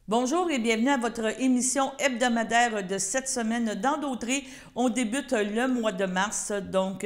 Bonjour et bienvenue à votre émission hebdomadaire de cette semaine dans Dautré. On débute le mois de mars, donc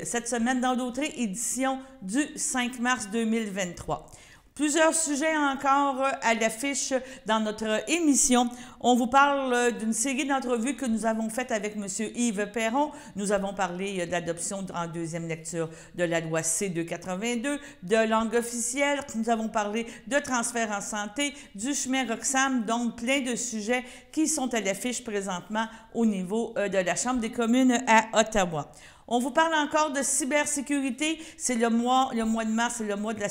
cette semaine dans Dautré, édition du 5 mars 2023. Plusieurs sujets encore à l'affiche dans notre émission. On vous parle d'une série d'entrevues que nous avons faites avec M. Yves Perron. Nous avons parlé de l'adoption en deuxième lecture de la loi C-282, de langue officielle. Nous avons parlé de transfert en santé, du chemin Roxham, donc plein de sujets qui sont à l'affiche présentement au niveau de la Chambre des communes à Ottawa. On vous parle encore de cybersécurité. C'est le mois de mars, c'est le mois de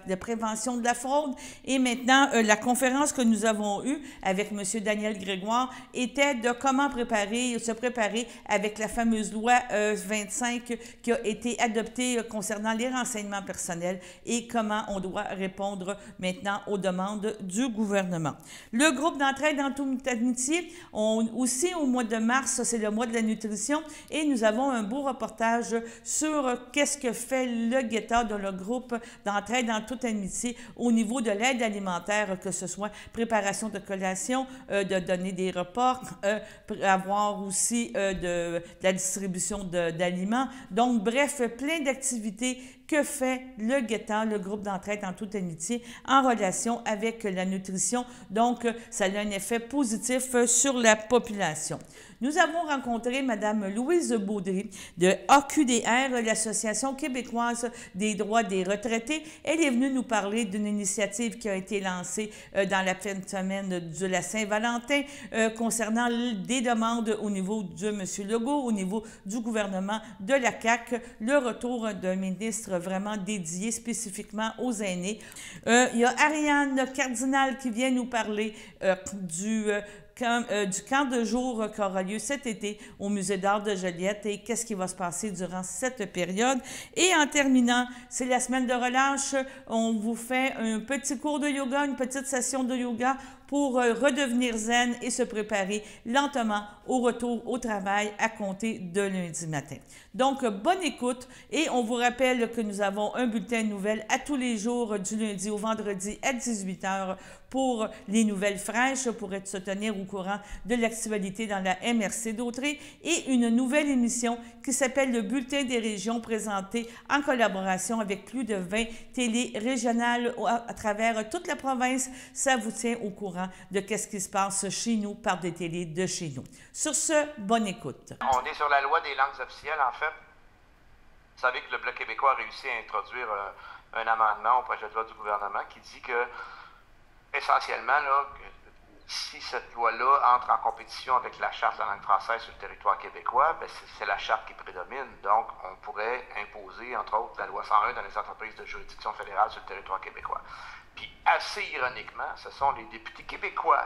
la prévention de la fraude. Et maintenant, la conférence que nous avons eue avec M. Daniel Grégoire était de comment se préparer avec la fameuse loi 25 qui a été adoptée concernant les renseignements personnels et comment on doit répondre maintenant aux demandes du gouvernement. Le groupe d'entraide en toute amitié, aussi au mois de mars, c'est le mois de la nutrition et nous avons un beau reportage sur qu'est-ce que fait le guetteur de le groupe d'entraide en toute amitié au niveau de l'aide alimentaire, que ce soit préparation de collation, de donner des repas, avoir aussi de la distribution d'aliments. Donc, bref, plein d'activités que fait le guetteur, le groupe d'entraide en toute amitié, en relation avec la nutrition. Donc, ça a un effet positif sur la population. Nous avons rencontré Mme Louise Baudry de AQDR, l'Association québécoise des droits des retraités. Elle est venue nous parler d'une initiative qui a été lancée dans la fin de semaine de la Saint-Valentin concernant des demandes au niveau de M. Legault, au niveau du gouvernement de la CAQ, le retour d'un ministre vraiment dédié spécifiquement aux aînés. Il y a Ariane Cardinal qui vient nous parler du camp de jour qui aura lieu cet été au Musée d'art de Joliette et qu'est-ce qui va se passer durant cette période. Et en terminant, c'est la semaine de relâche. On vous fait un petit cours de yoga, une petite session de yoga pour redevenir zen et se préparer lentement au retour au travail à compter de lundi matin. Donc, bonne écoute et on vous rappelle que nous avons un bulletin de nouvelles à tous les jours du lundi au vendredi à 18 h pour les nouvelles fraîches, pour se tenir au courant de l'actualité dans la MRC Dautré et une nouvelle émission qui s'appelle le Bulletin des régions présentée en collaboration avec plus de 20 télés régionales à travers toute la province. Ça vous tient au courant de ce qui se passe chez nous par des télés de chez nous. Sur ce, bonne écoute. On est sur la loi des langues officielles, en fait. Vous savez que le Bloc québécois a réussi à introduire un amendement au projet de loi du gouvernement qui dit que, essentiellement, là, si cette loi-là entre en compétition avec la Charte de la langue française sur le territoire québécois, bien, c'est la Charte qui prédomine. Donc, on pourrait imposer, entre autres, la loi 101 dans les entreprises de juridiction fédérale sur le territoire québécois. Puis, assez ironiquement, ce sont les députés québécois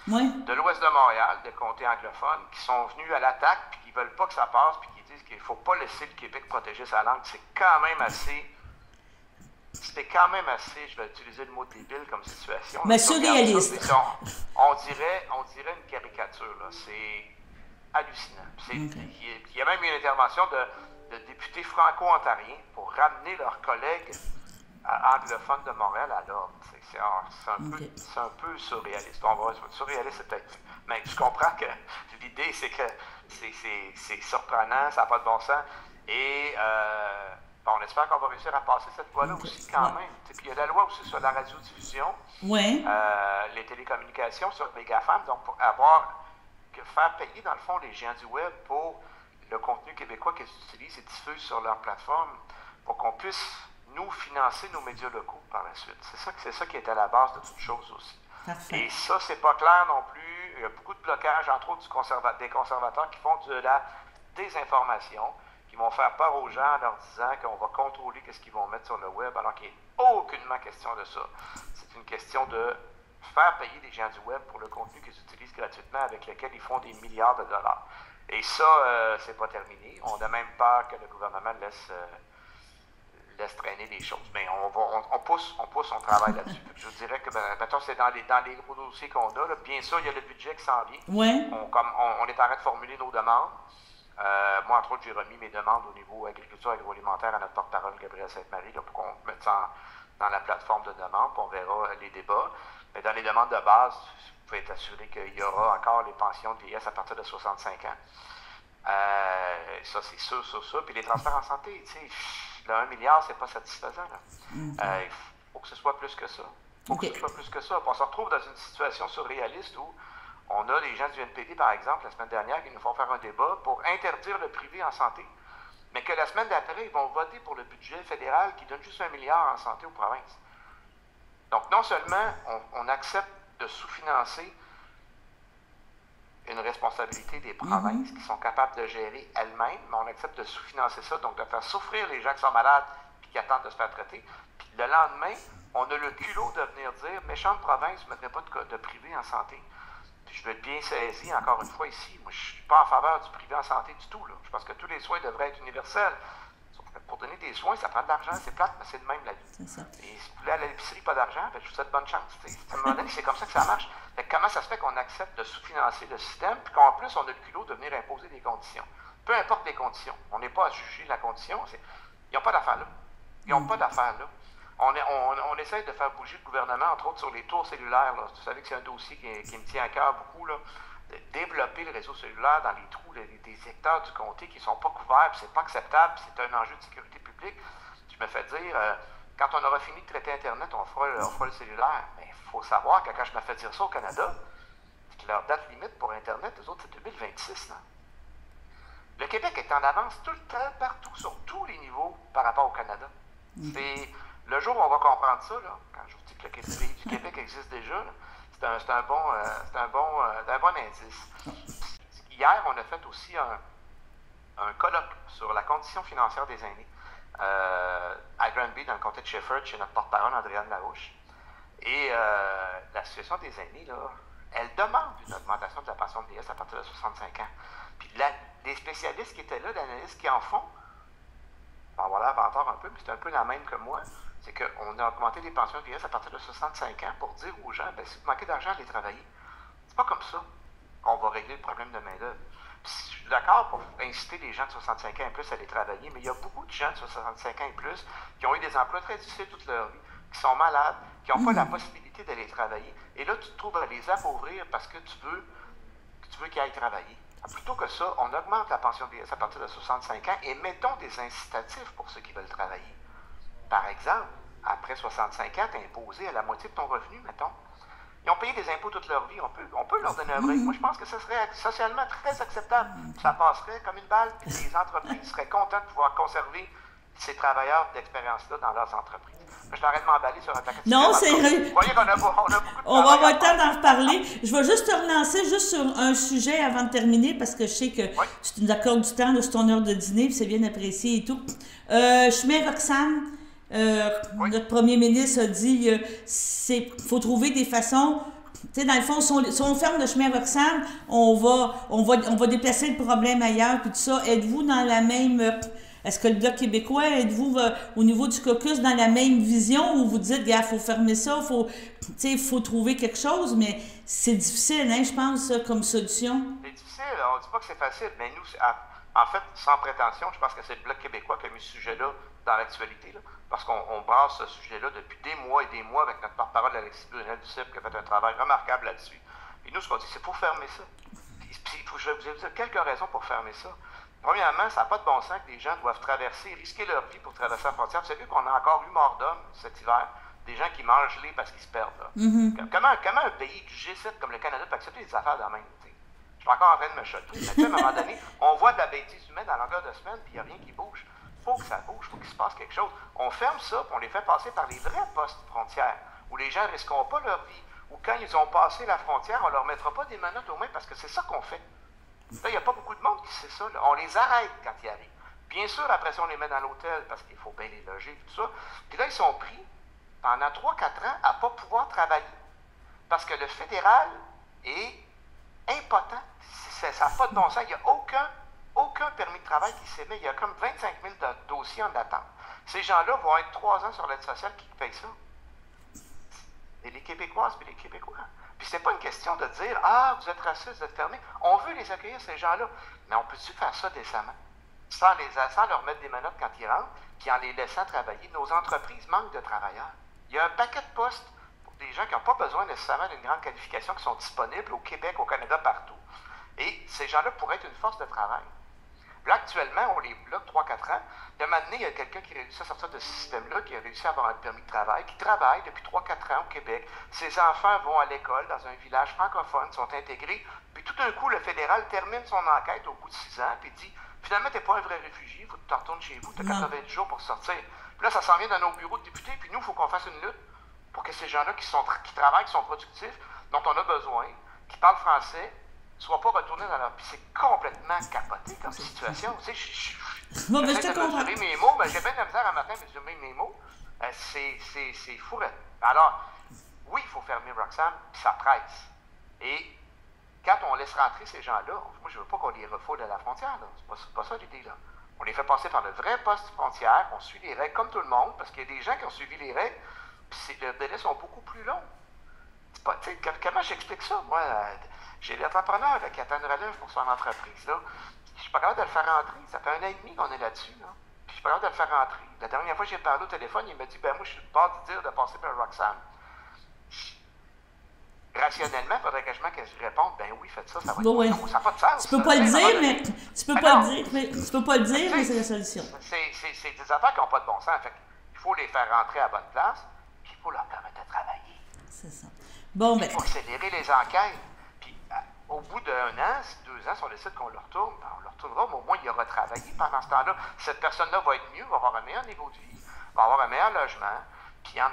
de l'ouest de Montréal, des comtés anglophones, qui sont venus à l'attaque, puis qui ne veulent pas que ça passe, puis qui disent qu'il ne faut pas laisser le Québec protéger sa langue. C'était quand même assez, je vais utiliser le mot débile comme situation. Mais surréaliste. On dirait une caricature, là. C'est hallucinant. Il y a même eu une intervention de députés franco-ontariens pour ramener leurs collègues anglophones de Montréal à l'ordre. C'est un peu surréaliste. On va surréaliste, c'est peut-être. Mais je comprends que l'idée, c'est que c'est surprenant, ça n'a pas de bon sens. Et on espère qu'on va réussir à passer cette loi-là aussi quand même. Puis il y a la loi aussi sur la radiodiffusion, les télécommunications, sur les GAFAM, donc pour faire payer dans le fond les géants du web pour le contenu québécois qu'ils utilisent et diffusent sur leur plateforme pour qu'on puisse nous financer nos médias locaux par la suite. C'est ça qui est à la base de toute chose aussi. Parfait. Et ça, c'est pas clair non plus. Il y a beaucoup de blocages, entre autres des conservateurs qui font de la désinformation, qui vont faire peur aux gens en leur disant qu'on va contrôler ce qu'ils vont mettre sur le web, alors qu'il n'est aucunement question de ça. C'est une question de faire payer les gens du web pour le contenu qu'ils utilisent gratuitement, avec lequel ils font des milliards de dollars. Et ça, c'est pas terminé. On a même peur que le gouvernement laisse traîner des choses. Mais on pousse, on travaille là-dessus. Je vous dirais que, mettons, c'est dans les gros dossiers qu'on a. Là. Bien sûr, il y a le budget qui s'en vient. Ouais. On est en train de formuler nos demandes. Moi, entre autres, j'ai remis mes demandes au niveau agriculture agroalimentaire à notre porte-parole, Gabriel Sainte-Marie, pour qu'on mette ça dans la plateforme de demande, puis on verra les débats. Mais dans les demandes de base, vous pouvez être assuré qu'il y aura encore les pensions de vieillesse à partir de 65 ans. Ça, c'est sûr. Puis les transferts en santé, tu sais, le 1 milliard, c'est pas satisfaisant. Il faut que ce soit plus que ça. Puis on se retrouve dans une situation surréaliste où on a les gens du NPD, par exemple, la semaine dernière, qui nous font faire un débat pour interdire le privé en santé, mais que la semaine d'après, ils vont voter pour le budget fédéral qui donne juste 1 milliard en santé aux provinces. Donc, non seulement on accepte de sous-financer une responsabilité des provinces qui sont capables de gérer elles-mêmes, mais on accepte de sous-financer ça, donc de faire souffrir les gens qui sont malades et qui attendent de se faire traiter. Puis le lendemain, on a le culot de venir dire « méchante province, je ne mettrai pas de privé en santé ». Puis je veux être bien saisi, encore une fois ici, moi je ne suis pas en faveur du privé en santé du tout. Là. Je pense que tous les soins devraient être universels. Sauf que pour donner des soins, ça prend de l'argent, c'est plate, mais c'est de même la vie. Et si vous voulez aller à l'épicerie, pas d'argent, ben, je vous souhaite bonne chance. À un moment donné, c'est comme ça que ça marche. Fait que comment ça se fait qu'on accepte de sous-financer le système, puis qu'en plus, on a le culot de venir imposer des conditions? Peu importe les conditions. On n'est pas à juger la condition. Ils n'ont pas d'affaires là. Ils n'ont pas d'affaires là. On essaie de faire bouger le gouvernement, entre autres sur les tours cellulaires. Là. Vous savez que c'est un dossier qui me tient à cœur beaucoup. Là. De développer le réseau cellulaire dans les trous des secteurs du comté qui ne sont pas couverts, puis c'est pas acceptable, puis c'est un enjeu de sécurité publique. Je me fais dire, quand on aura fini de traiter Internet, on fera le cellulaire. Mais il faut savoir que quand je me fais dire ça au Canada, c'est que leur date limite pour Internet, eux autres, c'est 2026. Là. Le Québec est en avance tout le temps, partout, sur tous les niveaux par rapport au Canada. C'est le jour où on va comprendre ça, là, quand je vous dis que le pays du Québec existe déjà, c'est un bon indice. Hier, on a fait aussi un colloque sur la condition financière des aînés à Granby, dans le comté de Shefford, chez notre porte-parole, Andréane Larouche. Et la situation des aînés, là, elle demande une augmentation de la pension de vieillesse à partir de 65 ans. Puis les spécialistes qui étaient là, les analystes qui en font, on va l'air vanteur un peu, mais c'est un peu la même que moi, c'est qu'on a augmenté les pensions de vieillesse à partir de 65 ans pour dire aux gens, ben, si vous manquez d'argent, allez travailler. C'est pas comme ça qu'on va régler le problème de main-d'œuvre. Je suis d'accord pour inciter les gens de 65 ans et plus à aller travailler, mais il y a beaucoup de gens de 65 ans et plus qui ont eu des emplois très difficiles toute leur vie, qui sont malades, qui n'ont pas la possibilité d'aller travailler. Et là, tu te trouves à les appauvrir parce que tu veux qu'ils aillent travailler. Plutôt que ça, on augmente la pension de vieillesse à partir de 65 ans et mettons des incitatifs pour ceux qui veulent travailler. Par exemple, après 65 ans, tu es imposé à la moitié de ton revenu, mettons. Ils ont payé des impôts toute leur vie. On peut leur donner un break. Moi, je pense que ce serait socialement très acceptable. Ça passerait comme une balle, puis les entreprises seraient contentes de pouvoir conserver ces travailleurs d'expérience-là dans leurs entreprises. Je t'arrête de m'emballer sur un paquet de Non, c'est vrai. Vous voyez qu'on a beaucoup de on va avoir le temps d'en reparler. Je vais juste te relancer juste sur un sujet avant de terminer, parce que je sais que tu nous accordes du temps sur ton heure de dîner, puis c'est bien apprécié et tout. Chemin-Roxham, notre premier ministre a dit qu'il faut trouver des façons. Tu sais, dans le fond, si on ferme le Chemin-Roxham, on va déplacer le problème ailleurs, puis tout ça. Êtes-vous dans la même... Est-ce que le Bloc québécois, êtes-vous au niveau du caucus dans la même vision où vous dites, gars, il faut fermer ça, faut trouver quelque chose, mais c'est difficile, hein, je pense, comme solution? C'est difficile, on ne dit pas que c'est facile, mais nous, en fait, sans prétention, je pense que c'est le Bloc québécois qui a mis ce sujet-là dans l'actualité, là, parce qu'on brasse ce sujet-là depuis des mois et des mois avec notre porte-parole Alexis Brunel-Duceppe qui a fait un travail remarquable là-dessus. Et nous, ce qu'on dit, c'est pour fermer ça. Puis, je vais vous dire quelques raisons pour fermer ça. Premièrement, ça n'a pas de bon sens que des gens doivent risquer leur vie pour traverser la frontière. Vous savez qu'on a encore eu mort d'hommes cet hiver, des gens qui mangent gelé parce qu'ils se perdent. Là. Comment un pays du G7 comme le Canada peut accepter des affaires de même? Je suis encore en train de me choquer. Mais à un moment donné, on voit de la bêtise humaine à longueur de semaine, puis il n'y a rien qui bouge. Il faut que ça bouge, il faut qu'il se passe quelque chose. On ferme ça, puis on les fait passer par les vrais postes frontières, où les gens ne risqueront pas leur vie, où quand ils ont passé la frontière, on ne leur mettra pas des menottes aux mains, parce que c'est ça qu'on fait. Là, il n'y a pas beaucoup de monde qui sait ça. Là. On les arrête quand ils arrivent. Bien sûr, après ça, on les met dans l'hôtel parce qu'il faut bien les loger, tout ça. Puis là, ils sont pris pendant 3-4 ans à ne pas pouvoir travailler. Parce que le fédéral est impotent. Ça n'a pas de bon sens. Il n'y a aucun permis de travail qui s'émet. Il y a comme 25 000 dossiers en attente. Ces gens-là vont être 3 ans sur l'aide sociale qui payent ça. Et les Québécoises et les Québécois. Puis c'est pas une question de dire « Ah, vous êtes raciste, vous êtes fermés. » On veut les accueillir, ces gens-là. Mais on peut-tu faire ça décemment? Sans leur mettre des menottes quand ils rentrent, puis en les laissant travailler. Nos entreprises manquent de travailleurs. Il y a un paquet de postes pour des gens qui n'ont pas besoin nécessairement d'une grande qualification qui sont disponibles au Québec, au Canada, partout. Et ces gens-là pourraient être une force de travail. Là, actuellement, on les bloque 3-4 ans. De maintenant, il y a quelqu'un qui réussit à sortir de ce système-là, qui a réussi à avoir un permis de travail, qui travaille depuis 3-4 ans au Québec. Ses enfants vont à l'école dans un village francophone, sont intégrés. Puis tout d'un coup, le fédéral termine son enquête au bout de 6 ans, puis dit finalement, tu n'es pas un vrai réfugié, il faut que tu retournes chez vous, tu as 90 jours pour sortir. Puis là, ça s'en vient dans nos bureaux de députés, puis nous, il faut qu'on fasse une lutte pour que ces gens-là qui travaillent, qui sont productifs, dont on a besoin, qui parlent français, ne soient pas retournés dans leur... Puis c'est complètement capoté comme situation. Tu sais, j'essaie de mesurer mes mots, mais j'ai bien de la misère un matin à mesurer mes mots. C'est fou. Alors, oui, il faut fermer Roxham, puis ça presse. Et quand on laisse rentrer ces gens-là, moi, je ne veux pas qu'on les refoule à la frontière. C'est pas ça l'idée, là. On les fait passer par le vrai poste frontière, on suit les règles comme tout le monde, parce qu'il y a des gens qui ont suivi les règles, puis les délais sont beaucoup plus longs. Comment j'explique ça, moi? J'ai l'entrepreneur qui attend une relève pour son entreprise. Là. Je ne suis pas capable de le faire rentrer. Ça fait 1 an et demi qu'on est là-dessus. Là. Puis je suis pas capable de le faire rentrer. La dernière fois que j'ai parlé au téléphone, il m'a dit moi, je suis pas de dire de passer par Roxham. Rationnellement, il faudrait que je réponde oui, faites ça, ça va être bon, ça n'a pas de sens. Tu peux pas le dire, mais tu peux pas le dire, mais c'est la solution. C'est des affaires qui n'ont pas de bon sens. Fait il faut les faire rentrer à bonne place, puis il faut leur permettre de travailler. C'est ça. Bon, il faut accélérer les enquêtes. Au bout d'1 an, 2 ans, si on décide qu'on le retourne, on le retournera, mais au moins il aura travaillé pendant ce temps-là. Cette personne-là va être mieux, va avoir un meilleur niveau de vie, va avoir un meilleur logement, puis en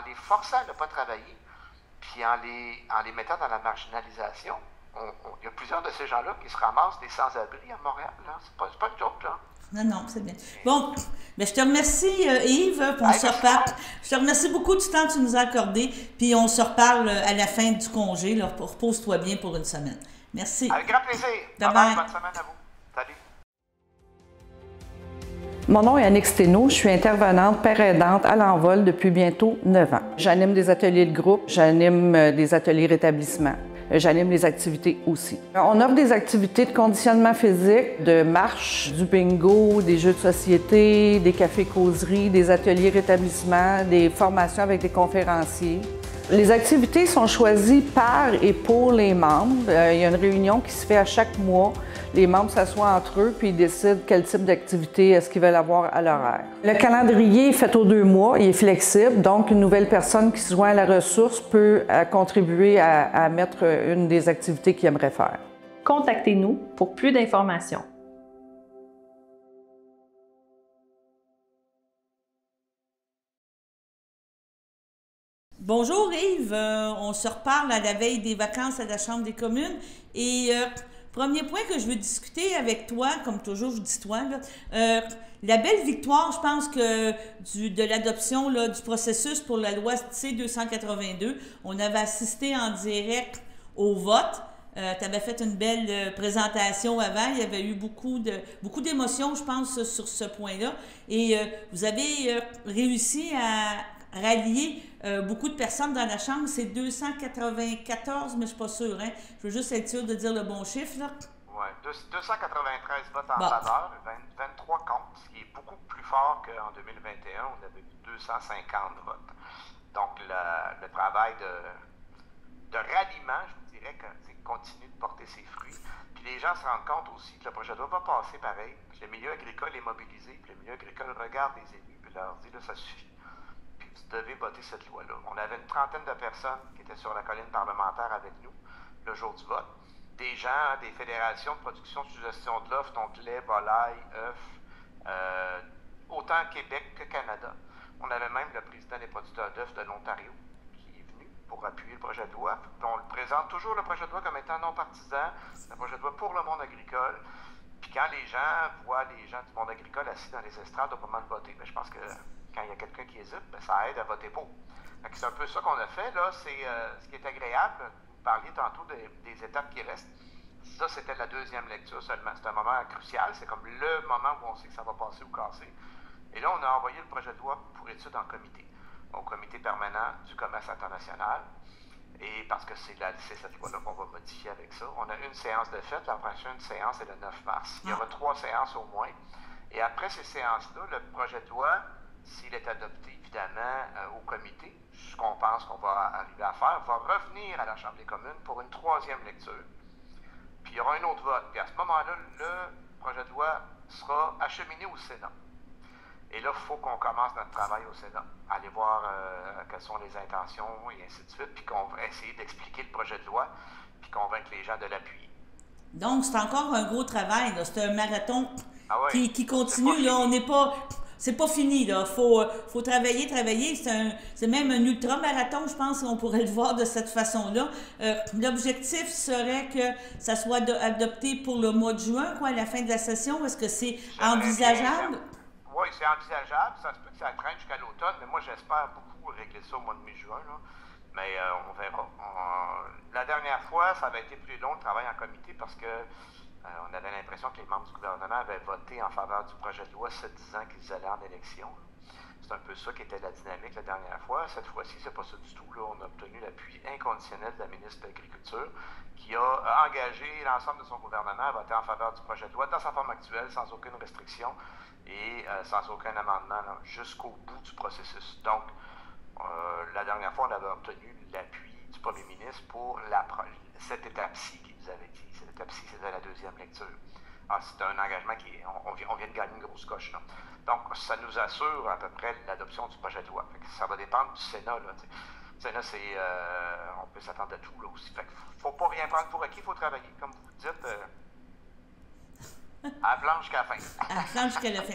les forçant à ne pas travailler, puis en les mettant dans la marginalisation, il y a plusieurs de ces gens-là qui se ramassent des sans-abri à Montréal. C'est pas une joke, là. Non, c'est bien. Bon, je te remercie, Yves, puis on se reparle. Je te remercie beaucoup du temps que tu nous as accordé, puis on se reparle à la fin du congé. Repose-toi bien pour une semaine. Merci. Avec grand plaisir. Bye-bye. Bonne semaine à vous. Salut. Mon nom est Annick Steno, je suis intervenante père aidante à l'Envol depuis bientôt 9 ans. J'anime des ateliers de groupe, j'anime des ateliers rétablissement. J'anime les activités aussi. On offre des activités de conditionnement physique, de marche, du bingo, des jeux de société, des cafés-causeries, des ateliers rétablissement, des formations avec des conférenciers. Les activités sont choisies par et pour les membres. Il y a une réunion qui se fait à chaque mois. Les membres s'assoient entre eux puis ils décident quel type d'activité est-ce qu'ils veulent avoir à l'horaire. Le calendrier est fait aux 2 mois, il est flexible, donc une nouvelle personne qui se joint à la ressource peut contribuer à mettre une des activités qu'il aimerait faire. Contactez-nous pour plus d'informations. Bonjour Yves, on se reparle à la veille des vacances à la Chambre des communes et premier point que je veux discuter avec toi, comme toujours je dis toi, la belle victoire, je pense que de l'adoption du processus pour la loi C-282, on avait assisté en direct au vote. Tu avais fait une belle présentation avant. Il y avait eu beaucoup d'émotions, je pense, sur ce point-là. Et vous avez réussi à rallier beaucoup de personnes dans la Chambre. C'est 294, mais je ne suis pas sûre. Hein? Je veux juste être sûre de dire le bon chiffre. Oui, 293 votes en faveur, 23 contre, ce qui est beaucoup plus fort qu'en 2021. On avait eu 250 votes. Donc, le travail de ralliement, je vous dirais, continue de porter ses fruits. Puis les gens se rendent compte aussi que le projet de loi va passer pareil. Puis le milieu agricole est mobilisé, puis le milieu agricole regarde les élus, puis leur dit, là, ça suffit. Puis vous devez voter cette loi-là. On avait une trentaine de personnes qui étaient sur la colline parlementaire avec nous le jour du vote. Des gens, des fédérations de production sous gestion de l'offre, donc lait, volaille, œufs, autant Québec que Canada. On avait même le président des producteurs d'œufs de l'Ontario qui est venu pour appuyer le projet de loi. On le présente toujours, le projet de loi, comme étant non partisan. C'est un projet de loi pour le monde agricole. Puis quand les gens voient les gens du monde agricole assis dans les estrades au moment de voter, bien, je pense que quand il y a quelqu'un qui hésite, bien, ça aide à voter pour. C'est un peu ça qu'on a fait, là. C'est ce qui est agréable. Vous parliez tantôt des étapes qui restent. Ça, c'était la deuxième lecture seulement. C'est un moment crucial. C'est comme le moment où on sait que ça va passer ou casser. Et là, on a envoyé le projet de loi pour étude en comité, au comité permanent du commerce international. Et parce que c'est cette loi-là qu'on va modifier avec ça. On a une séance de fait. La prochaine séance est le 9 mars. Il y aura 3 séances au moins. Et après ces séances-là, le projet de loi s'il est adopté, évidemment, au comité, ce qu'on pense qu'on va arriver à faire, va revenir à la Chambre des communes pour une troisième lecture. Puis il y aura un autre vote. Puis à ce moment-là, le projet de loi sera acheminé au Sénat. Et là, il faut qu'on commence notre travail au Sénat, aller voir quelles sont les intentions et ainsi de suite, puis qu'on va essayer d'expliquer le projet de loi, puis convaincre les gens de l'appuyer. Donc, c'est encore un gros travail, là. C'est un marathon qui continue, là. On n'est pas... C'est pas fini, là. Faut travailler. C'est même un ultra-marathon, je pense qu'on pourrait le voir de cette façon-là. L'objectif serait que ça soit adopté pour le mois de juin, quoi, à la fin de la session. Est-ce que c'est envisageable? Oui, c'est envisageable. Ça se peut que ça traîne jusqu'à l'automne, mais moi, j'espère beaucoup régler ça au mois de mai-juin, là. Mais on verra. La dernière fois, ça avait été plus long le travail en comité parce que on avait l'impression que les membres du gouvernement avaient voté en faveur du projet de loi se disant qu'ils allaient en élection. C'est un peu ça qui était la dynamique la dernière fois. Cette fois-ci, c'est pas ça du tout. Là, on a obtenu l'appui inconditionnel de la ministre de l'Agriculture qui a engagé l'ensemble de son gouvernement à voter en faveur du projet de loi dans sa forme actuelle, sans aucune restriction et sans aucun amendement jusqu'au bout du processus. Donc, la dernière fois, on avait obtenu l'appui du premier ministre pour cette étape-ci qu'il nous avait dit. Cette étape-ci, c'était la deuxième lecture. C'est un engagement on vient de gagner une grosse coche, là. Donc, ça nous assure à peu près l'adoption du projet de loi. Ça va dépendre du Sénat, là. Le Sénat, on peut s'attendre à tout, là, aussi. Fait qu'il ne faut pas rien prendre pour acquis, il faut travailler. Comme vous dites, à la planche jusqu'à la fin. À la planche jusqu'à la fin.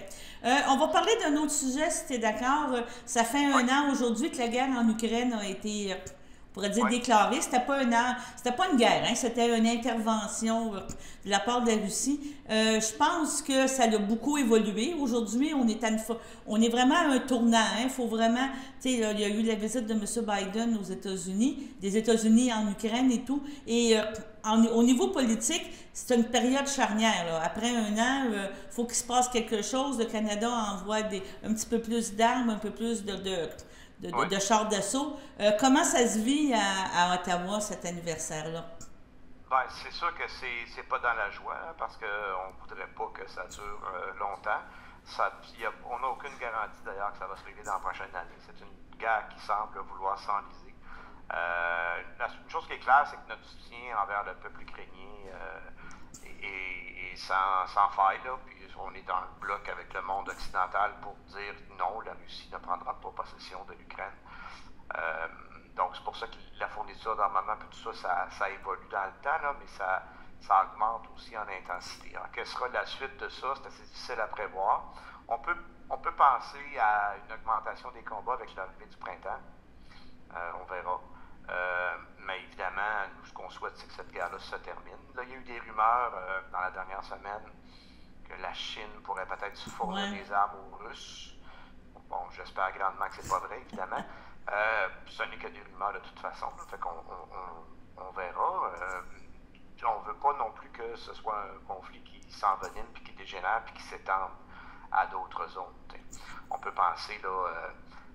On va parler d'un autre sujet, si tu es d'accord. Ça fait un an aujourd'hui que la guerre en Ukraine a été... on pourrait dire déclarée. C'était pas une guerre, hein, c'était une intervention de la part de la Russie. Je pense que ça a beaucoup évolué. Aujourd'hui, on est vraiment à un tournant. Il faut vraiment, tu sais, il y a eu la visite de M. Biden aux États-Unis, des États-Unis en Ukraine et tout. Et au niveau politique, c'est une période charnière, là. Après un an, il faut qu'il se passe quelque chose. Le Canada envoie un petit peu plus d'armes, un peu plus de chars d'assaut. Comment ça se vit à Ottawa, cet anniversaire-là? Bien, c'est sûr que c'est pas dans la joie, hein, parce qu'on ne voudrait pas que ça dure longtemps. On n'a aucune garantie, d'ailleurs, que ça va se régler dans la prochaine année. C'est une guerre qui semble vouloir s'enliser. Une chose qui est claire, c'est que notre soutien envers le peuple ukrainien est sans faille, là, puis on est dans le bloc avec le monde occidental pour dire non, la Russie ne prendra pas possession de l'Ukraine. Donc c'est pour ça que la fourniture d'armement, tout ça évolue dans le temps, là, mais ça augmente aussi en intensité. Alors, quelle sera la suite de ça? C'est assez difficile à prévoir. On peut penser à une augmentation des combats avec l'arrivée du printemps. On verra. Mais évidemment, nous, ce qu'on souhaite, c'est que cette guerre-là se termine. Là, il y a eu des rumeurs dans la dernière semaine que la Chine pourrait peut-être fournir des armes aux Russes. Bon, j'espère grandement que c'est pas vrai, évidemment. Ce n'est que des rumeurs de toute façon. Là, fait qu'on on verra. On ne veut pas non plus que ce soit un conflit qui s'envenime, puis qui dégénère, puis qui s'étende à d'autres zones. T'sais. On peut penser là,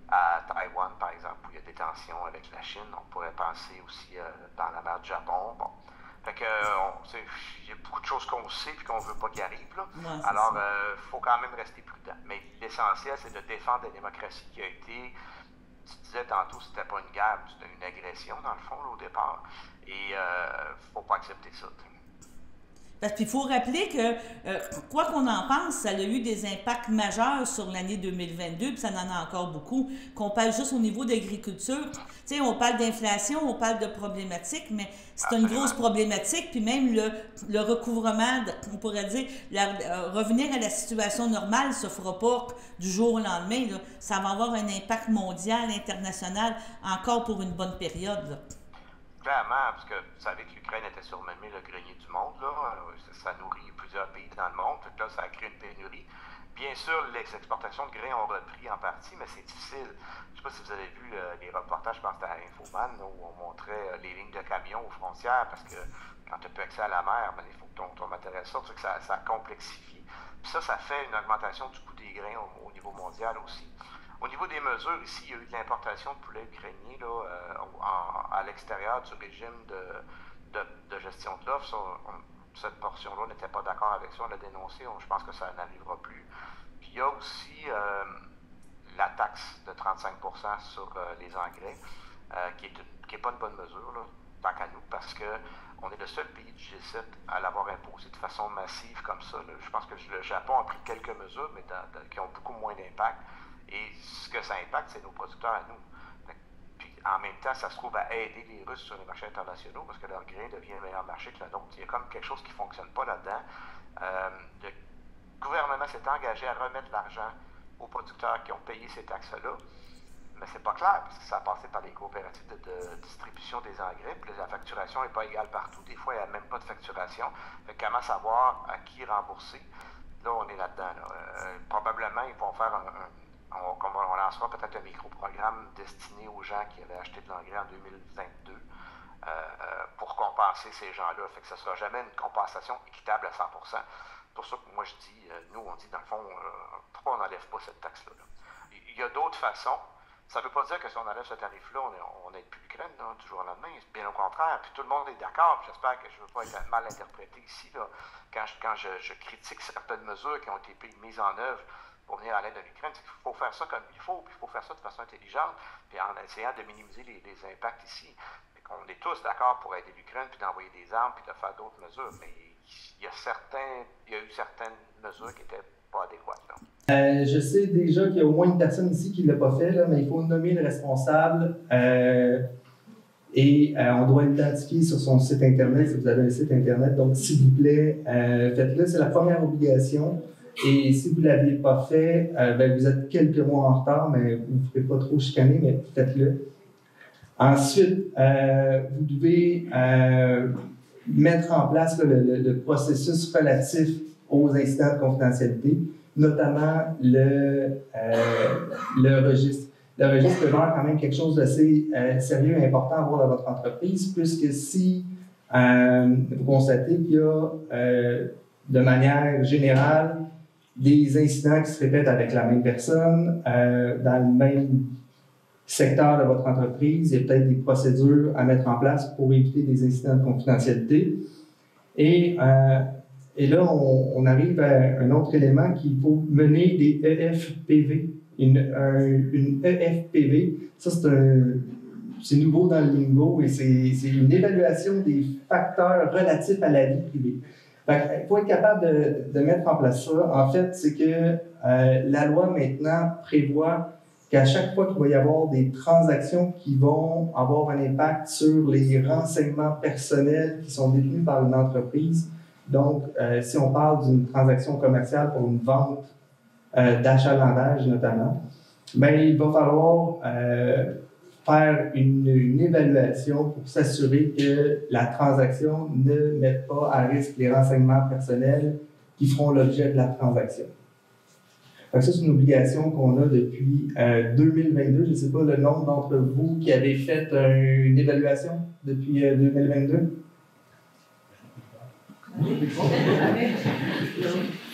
à Taïwan, par exemple, où il y a des tensions avec la Chine. On pourrait penser aussi dans la mer du Japon. Bon. Fait que, il y a beaucoup de choses qu'on sait et qu'on ne veut pas qu'il arrive. Là. Ouais, alors, il faut quand même rester prudent. Mais l'essentiel, c'est de défendre la démocratie qui a été, tu disais tantôt, c'était pas une guerre, c'était une agression, dans le fond, là, au départ. Et il ne faut pas accepter ça. Parce qu'il faut rappeler que, quoi qu'on en pense, ça a eu des impacts majeurs sur l'année 2022, puis ça en a encore beaucoup, qu'on parle juste au niveau d'agriculture. Tu sais, on parle d'inflation, on parle de problématiques, mais c'est une grosse problématique, puis même le recouvrement, on pourrait dire, revenir à la situation normale ne se fera pas du jour au lendemain. Là. Ça va avoir un impact mondial, international, encore pour une bonne période. Là. Clairement, parce que vous savez que l'Ukraine était surnommée le grenier du monde, là. Ça nourrit plusieurs pays dans le monde, donc là, ça a créé une pénurie. Bien sûr, les exportations de grains ont repris en partie, mais c'est difficile. Je ne sais pas si vous avez vu les reportages, je pense que c'était à Infoman, là, où on montrait les lignes de camions aux frontières, parce que quand tu n'as plus accès à la mer, ben, il faut que ton matériel sorte, que ça complexifie. Puis ça fait une augmentation du coût des grains au niveau mondial aussi. Au niveau des mesures, ici, il y a eu de l'importation de poulet ukrainien là, à l'extérieur du régime de gestion de l'offre. Cette portion-là, on n'était pas d'accord avec ça, on l'a dénoncé, je pense que ça n'arrivera plus. Puis il y a aussi la taxe de 35 % sur les engrais, qui n'est pas une bonne mesure, là, tant qu'à nous, parce qu'on est le seul pays du G7 à l'avoir imposé de façon massive comme ça. Là. Je pense que le Japon a pris quelques mesures, mais qui ont beaucoup moins d'impact. Et ce que ça impacte, c'est nos producteurs à nous. Puis en même temps, ça se trouve à aider les Russes sur les marchés internationaux parce que leur grain devient un meilleur marché que le nôtre. Il y a comme quelque chose qui ne fonctionne pas là-dedans. Le gouvernement s'est engagé à remettre l'argent aux producteurs qui ont payé ces taxes-là. Mais c'est pas clair, parce que ça a passé par les coopératives de distribution des engrais, puis la facturation n'est pas égale partout. Des fois, il n'y a même pas de facturation. Fait comment savoir à qui rembourser? Là, on est là-dedans. Là. Probablement, ils vont faire on lancera peut-être un micro-programme destiné aux gens qui avaient acheté de l'engrais en 2022 pour compenser ces gens-là. Fait que ce ne sera jamais une compensation équitable à 100 %. C'est pour ça que moi, je dis, nous, on dit, dans le fond, pourquoi on n'enlève pas cette taxe-là? Là? Il y a d'autres façons. Ça ne veut pas dire que si on enlève ce tarif-là, on n'aide plus l'Ukraine du jour au lendemain. Bien au contraire. Puis tout le monde est d'accord. J'espère que je ne veux pas être mal interprété ici. Là, quand je critique certaines mesures qui ont été mises en œuvre pour venir à l'aide de l'Ukraine, c'est qu'il faut faire ça comme il faut, puis il faut faire ça de façon intelligente, puis en essayant de minimiser les impacts ici. On est tous d'accord pour aider l'Ukraine, puis d'envoyer des armes, puis de faire d'autres mesures, mais il y a eu certaines mesures qui n'étaient pas adéquates. Là. Je sais déjà qu'il y a au moins une personne ici qui ne l'a pas fait, là, mais il faut nommer le responsable et on doit l'identifier sur son site Internet, si vous avez un site Internet. Donc, s'il vous plaît, faites-le. C'est la première obligation. Et si vous ne l'aviez pas fait, vous êtes quelques mois en retard, mais vous ne ferez pas trop chicaner, mais faites-le. Ensuite, vous devez mettre en place le processus relatif aux incidents de confidentialité, notamment le registre. Le registre peut avoir quand même quelque chose d'assez sérieux et important à avoir dans votre entreprise, puisque si vous constatez qu'il y a de manière générale des incidents qui se répètent avec la même personne, dans le même secteur de votre entreprise, il y a peut-être des procédures à mettre en place pour éviter des incidents de confidentialité. Et là, on arrive à un autre élément qu'il faut mener des EFPV. Une EFPV, ça c'est nouveau dans le lingo et c'est une évaluation des facteurs relatifs à la vie privée. Il faut être capable de mettre en place ça. En fait, c'est que la loi maintenant prévoit qu'à chaque fois qu'il va y avoir des transactions qui vont avoir un impact sur les renseignements personnels qui sont détenus par une entreprise, donc si on parle d'une transaction commerciale pour une vente d'achalandage notamment, il va falloir faire une évaluation pour s'assurer que la transaction ne mette pas à risque les renseignements personnels qui feront l'objet de la transaction. Donc ça, c'est une obligation qu'on a depuis 2022. Je ne sais pas le nombre d'entre vous qui avez fait une évaluation depuis 2022.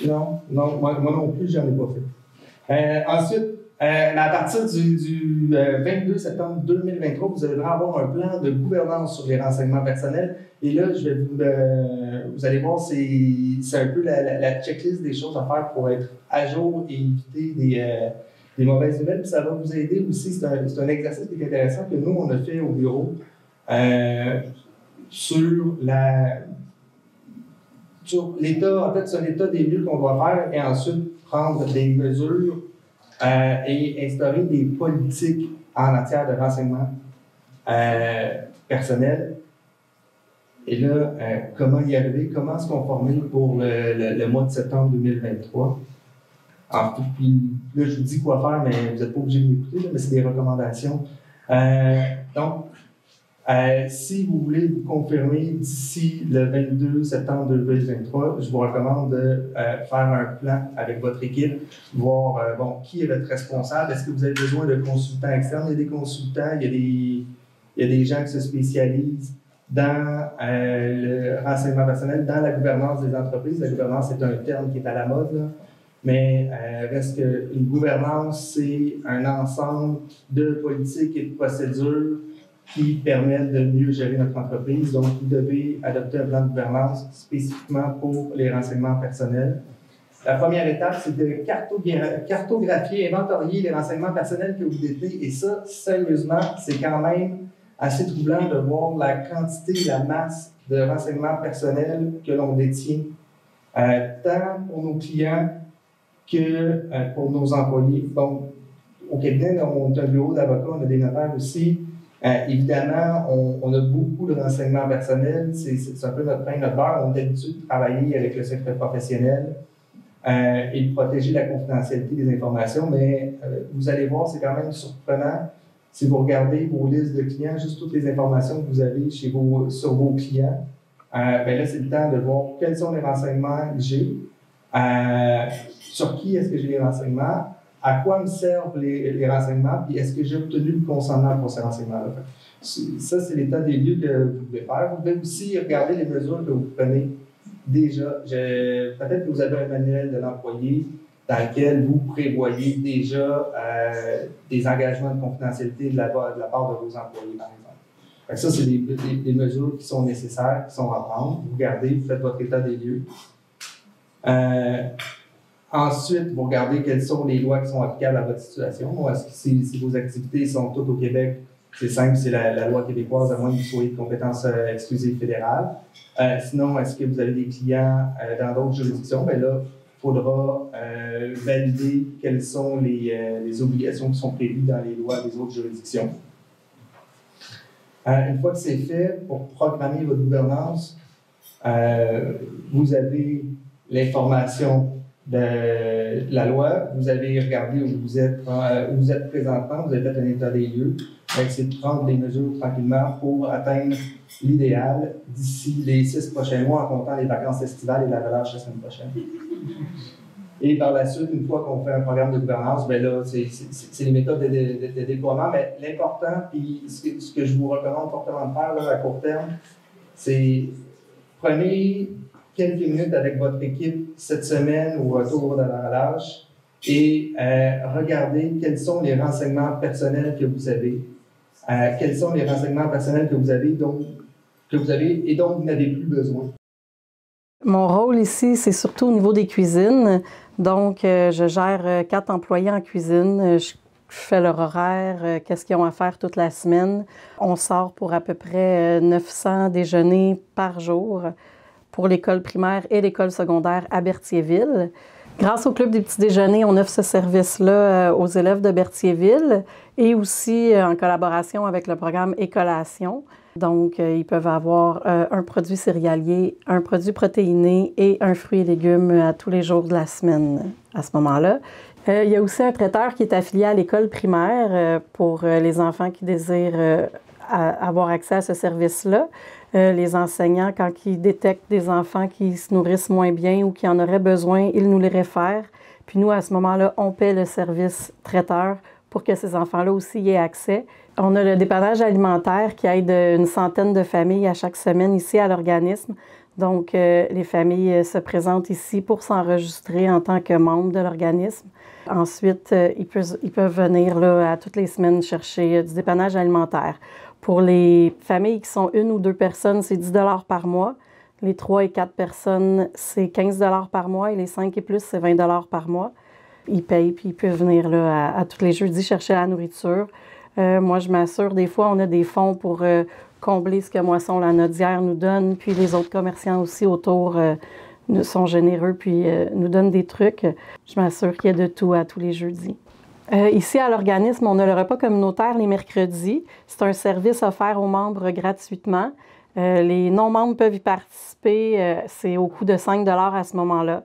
Non, moi non plus, j'en ai pas fait. Ensuite, à partir du 22 septembre 2023, vous allez avoir un plan de gouvernance sur les renseignements personnels. Et là, je vais vous allez voir, c'est un peu la checklist des choses à faire pour être à jour et éviter des mauvaises nouvelles. Puis ça va vous aider aussi. C'est un exercice qui est intéressant que nous, on a fait au bureau sur l'état. En fait, c'est un état des lieux qu'on doit faire et ensuite prendre des mesures et instaurer des politiques en matière de renseignement personnel. Et là, comment y arriver? Comment se conformer pour le mois de septembre 2023? Puis là, je vous dis quoi faire, mais vous n'êtes pas obligé de m'écouter, mais c'est des recommandations. Donc, si vous voulez vous confirmer d'ici le 22 septembre 2023, je vous recommande de faire un plan avec votre équipe, voir qui est votre responsable. Est-ce que vous avez besoin de consultants externes? Il y a des consultants, il y a des gens qui se spécialisent dans le renseignement personnel, dans la gouvernance des entreprises. La gouvernance est un terme qui est à la mode, là. Mais reste qu'une gouvernance, c'est un ensemble de politiques et de procédures qui permettent de mieux gérer notre entreprise. Donc, vous devez adopter un plan de gouvernance spécifiquement pour les renseignements personnels. La première étape, c'est de cartographier, inventorier les renseignements personnels que vous détenez. Et ça, sérieusement, c'est quand même assez troublant de voir la quantité, la masse de renseignements personnels que l'on détient, tant pour nos clients que pour nos employés. Donc, au cabinet, on a un bureau d'avocats, on a des notaires aussi. Évidemment, on a beaucoup de renseignements personnels. C'est un peu notre pain, notre beurre. On est habitué de travailler avec le secret professionnel et de protéger la confidentialité des informations. Mais vous allez voir, c'est quand même surprenant. Si vous regardez vos listes de clients, juste toutes les informations que vous avez sur vos clients, ben là, c'est le temps de voir quels sont les renseignements que j'ai, sur qui est-ce que j'ai les renseignements, à quoi me servent les renseignements, puis est-ce que j'ai obtenu le consentement pour ces renseignements-là. Ça, c'est l'état des lieux que vous pouvez faire. Vous pouvez aussi regarder les mesures que vous prenez déjà. Peut-être que vous avez un manuel de l'employé dans lequel vous prévoyez déjà des engagements de confidentialité de la part de vos employés, par exemple. Fait que ça, c'est des mesures qui sont nécessaires, qui sont à prendre. Vous regardez, vous faites votre état des lieux. Ensuite, vous regardez quelles sont les lois qui sont applicables à votre situation. Si vos activités sont toutes au Québec, c'est simple, c'est la loi québécoise, à moins que vous soyez de compétence exclusive fédérale. Sinon, est-ce que vous avez des clients dans d'autres juridictions? Bien là, il faudra valider quelles sont les obligations qui sont prévues dans les lois des autres juridictions. Une fois que c'est fait, pour programmer votre gouvernance, vous avez l'information de la loi, vous avez regardé où vous êtes présentement, vous avez fait un état des lieux. C'est de prendre des mesures tranquillement pour atteindre l'idéal d'ici les 6 prochains mois, en comptant les vacances estivales et la relâche la semaine prochaine. Et par la suite, une fois qu'on fait un programme de gouvernance, bien là, c'est les méthodes de déploiement. Mais l'important, puis ce que je vous recommande fortement de faire là, à court terme, c'est prenez quelques minutes avec votre équipe cette semaine au retour de la relâche et regardez quels sont les renseignements personnels que vous avez. Quels sont les renseignements personnels que vous avez et dont vous n'avez plus besoin. Mon rôle ici, c'est surtout au niveau des cuisines. Donc, je gère 4 employés en cuisine. Je fais leur horaire, qu'est-ce qu'ils ont à faire toute la semaine. On sort pour à peu près 900 déjeuners par jour pour l'école primaire et l'école secondaire à Berthierville. Grâce au Club des petits déjeuners, on offre ce service-là aux élèves de Berthierville et aussi en collaboration avec le programme Écolation. Donc, ils peuvent avoir un produit céréalier, un produit protéiné et un fruit et légumes à tous les jours de la semaine à ce moment-là. Il y a aussi un traiteur qui est affilié à l'école primaire pour les enfants qui désirent avoir accès à ce service-là. Les enseignants, quand ils détectent des enfants qui se nourrissent moins bien ou qui en auraient besoin, ils nous les réfèrent. Puis nous, à ce moment-là, on paie le service traiteur pour que ces enfants-là aussi y aient accès. On a le dépannage alimentaire qui aide une centaine de familles à chaque semaine ici à l'organisme. Donc, les familles se présentent ici pour s'enregistrer en tant que membres de l'organisme. Ensuite, ils peuvent venir là, à toutes les semaines chercher du dépannage alimentaire. Pour les familles qui sont 1 ou 2 personnes, c'est 10 $ par mois. Les 3 et 4 personnes, c'est 15 $ par mois. Et les 5 et plus, c'est 20 $ par mois. Ils payent, puis ils peuvent venir là, à tous les jeudis chercher la nourriture. Moi, je m'assure, des fois, on a des fonds pour combler ce que Moisson La Nodière nous donne. Puis les autres commerçants aussi autour sont généreux, puis nous donnent des trucs. Je m'assure qu'il y a de tout à tous les jeudis. Ici, à l'organisme, on a le repas communautaire les mercredis. C'est un service offert aux membres gratuitement. Les non-membres peuvent y participer. C'est au coût de 5 $ à ce moment-là.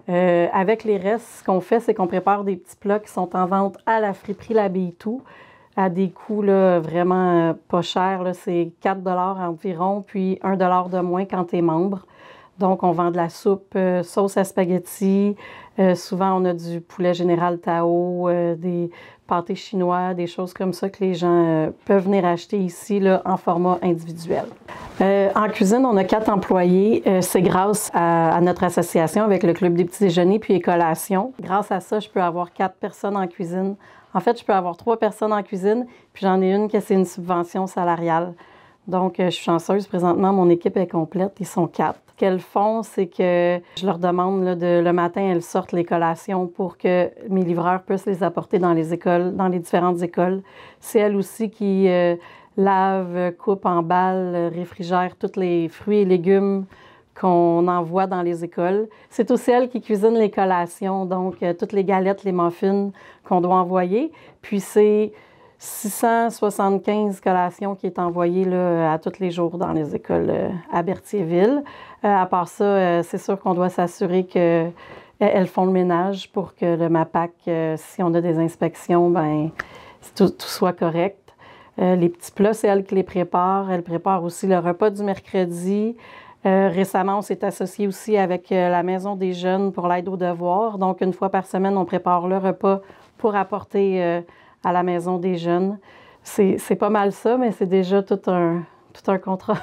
Avec les restes, ce qu'on fait, c'est qu'on prépare des petits plats qui sont en vente à la friperie L'Abbaye-Tout à des coûts là, vraiment pas chers. C'est 4 $ environ, puis 1 $ de moins quand tu es membre. Donc, on vend de la soupe, sauce à spaghetti. Souvent, on a du poulet général Tao, des pâtés chinois, des choses comme ça que les gens peuvent venir acheter ici là, en format individuel. En cuisine, on a 4 employés. C'est grâce à notre association avec le Club des petits déjeuners puis Écolation. Grâce à ça, je peux avoir 4 personnes en cuisine. En fait, je peux avoir 3 personnes en cuisine, puis j'en ai une qui c'est une subvention salariale. Donc, je suis chanceuse. Présentement, mon équipe est complète. Ils sont 4. Ce qu'elles font, c'est que je leur demande, là, le matin, elles sortent les collations pour que mes livreurs puissent les apporter dans les écoles, dans les différentes écoles. C'est elles aussi qui lavent, coupent, emballent, réfrigèrent tous les fruits et légumes qu'on envoie dans les écoles. C'est aussi elles qui cuisinent les collations, donc toutes les galettes, les muffins qu'on doit envoyer. Puis c'est 675 collations qui est envoyées là, à tous les jours dans les écoles à Berthierville. À part ça, c'est sûr qu'on doit s'assurer qu'elles font le ménage pour que le MAPAC, si on a des inspections, ben tout soit correct. Les petits plats, c'est elles qui les préparent. Elles préparent aussi le repas du mercredi. Récemment, on s'est associé aussi avec la Maison des jeunes pour l'aide aux devoirs. Donc, une fois par semaine, on prépare le repas pour apporter à la Maison des jeunes. C'est pas mal ça, mais c'est déjà tout un contrat.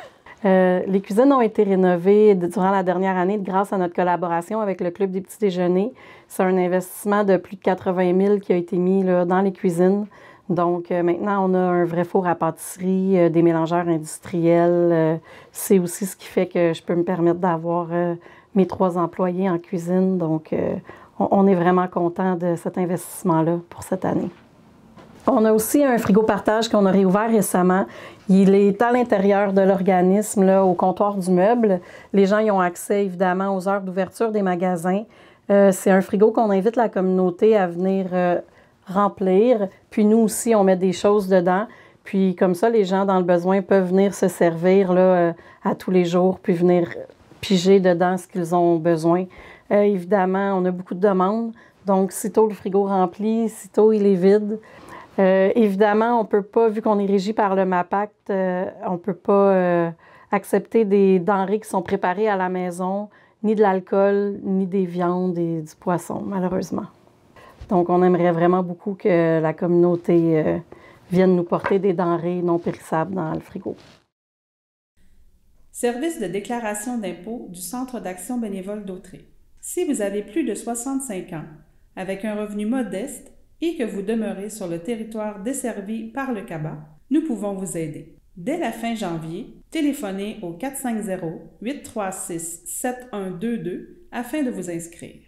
Les cuisines ont été rénovées durant la dernière année grâce à notre collaboration avec le Club des petits déjeuners. C'est un investissement de plus de 80 000 qui a été mis là, dans les cuisines. Donc, maintenant, on a un vrai four à pâtisserie, des mélangeurs industriels. C'est aussi ce qui fait que je peux me permettre d'avoir mes 3 employés en cuisine. Donc, on est vraiment content de cet investissement-là pour cette année. On a aussi un frigo partage qu'on a réouvert récemment. Il est à l'intérieur de l'organisme, là, au comptoir du meuble. Les gens y ont accès, évidemment, aux heures d'ouverture des magasins. C'est un frigo qu'on invite la communauté à venir remplir. Puis nous aussi, on met des choses dedans. Puis comme ça, les gens dans le besoin peuvent venir se servir là, à tous les jours, puis venir piger dedans ce qu'ils ont besoin. Évidemment, on a beaucoup de demandes. Donc, sitôt le frigo rempli, sitôt il est vide. Évidemment, on ne peut pas, vu qu'on est régi par le MAPAC, on ne peut pas accepter des denrées qui sont préparées à la maison, ni de l'alcool, ni des viandes et du poisson, malheureusement. Donc, on aimerait vraiment beaucoup que la communauté vienne nous porter des denrées non périssables dans le frigo. Service de déclaration d'impôt du Centre d'action bénévole d'Autrey. Si vous avez plus de 65 ans, avec un revenu modeste et que vous demeurez sur le territoire desservi par le CABA, nous pouvons vous aider. Dès la fin janvier, téléphonez au 450-836-7122 afin de vous inscrire.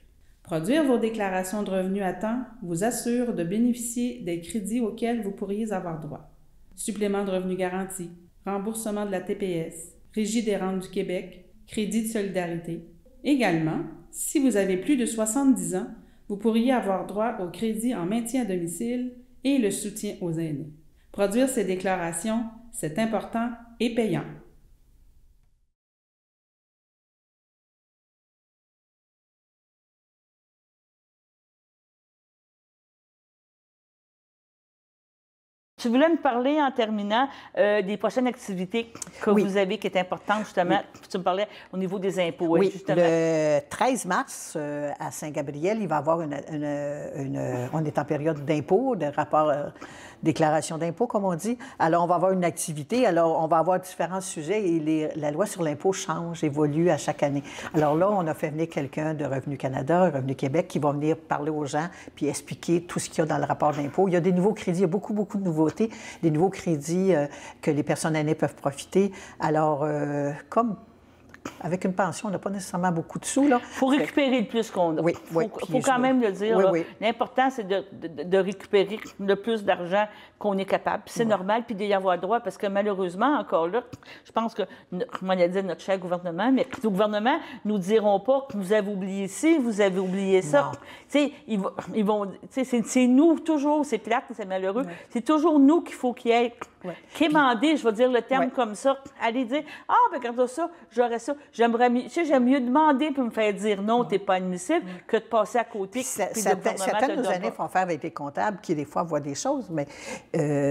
Produire vos déclarations de revenus à temps vous assure de bénéficier des crédits auxquels vous pourriez avoir droit. Supplément de revenus garanti, remboursement de la TPS, Régie des rentes du Québec, crédit de solidarité. Également, si vous avez plus de 70 ans, vous pourriez avoir droit au crédit en maintien à domicile et le soutien aux aînés. Produire ces déclarations, c'est important et payant. Tu voulais me parler en terminant des prochaines activités que vous avez qui est importante, justement. Oui. Tu me parlais au niveau des impôts. Oui, justement. Le 13 mars, à Saint-Gabriel, il va y avoir on est en période d'impôt, de rapport déclaration d'impôt, comme on dit. Alors, on va avoir une activité. Alors, on va avoir différents sujets et la loi sur l'impôt change, évolue à chaque année. Alors là, on a fait venir quelqu'un de Revenu Canada, Revenu Québec, qui va venir parler aux gens puis expliquer tout ce qu'il y a dans le rapport d'impôt. Il y a des nouveaux crédits, il y a beaucoup de nouveautés, des nouveaux crédits que les personnes aînées peuvent profiter. Alors, comme avec une pension, on n'a pas nécessairement beaucoup de sous. Il faut récupérer le plus qu'on a. Oui, il faut quand même le dire. Oui. L'important, c'est de récupérer le plus d'argent qu'on est capable. C'est normal, puis d'y avoir droit, parce que malheureusement, encore là, je pense que, comment on a dit notre cher gouvernement, mais nos gouvernements ne nous diront pas que vous avez oublié ci, vous avez oublié ça. Ils vont, c'est nous, toujours, c'est plate, c'est malheureux, c'est toujours nous qu'il faut qu'il y ait quémander, je vais dire le terme comme ça, aller dire « Ah, ben regarde ça, j'aurais ça. » J'aime mieux demander pour me faire dire « Non, t'es pas admissible » que de passer à côté. Certaines de nos années font faire avec des comptables qui, des fois, voient des choses, mais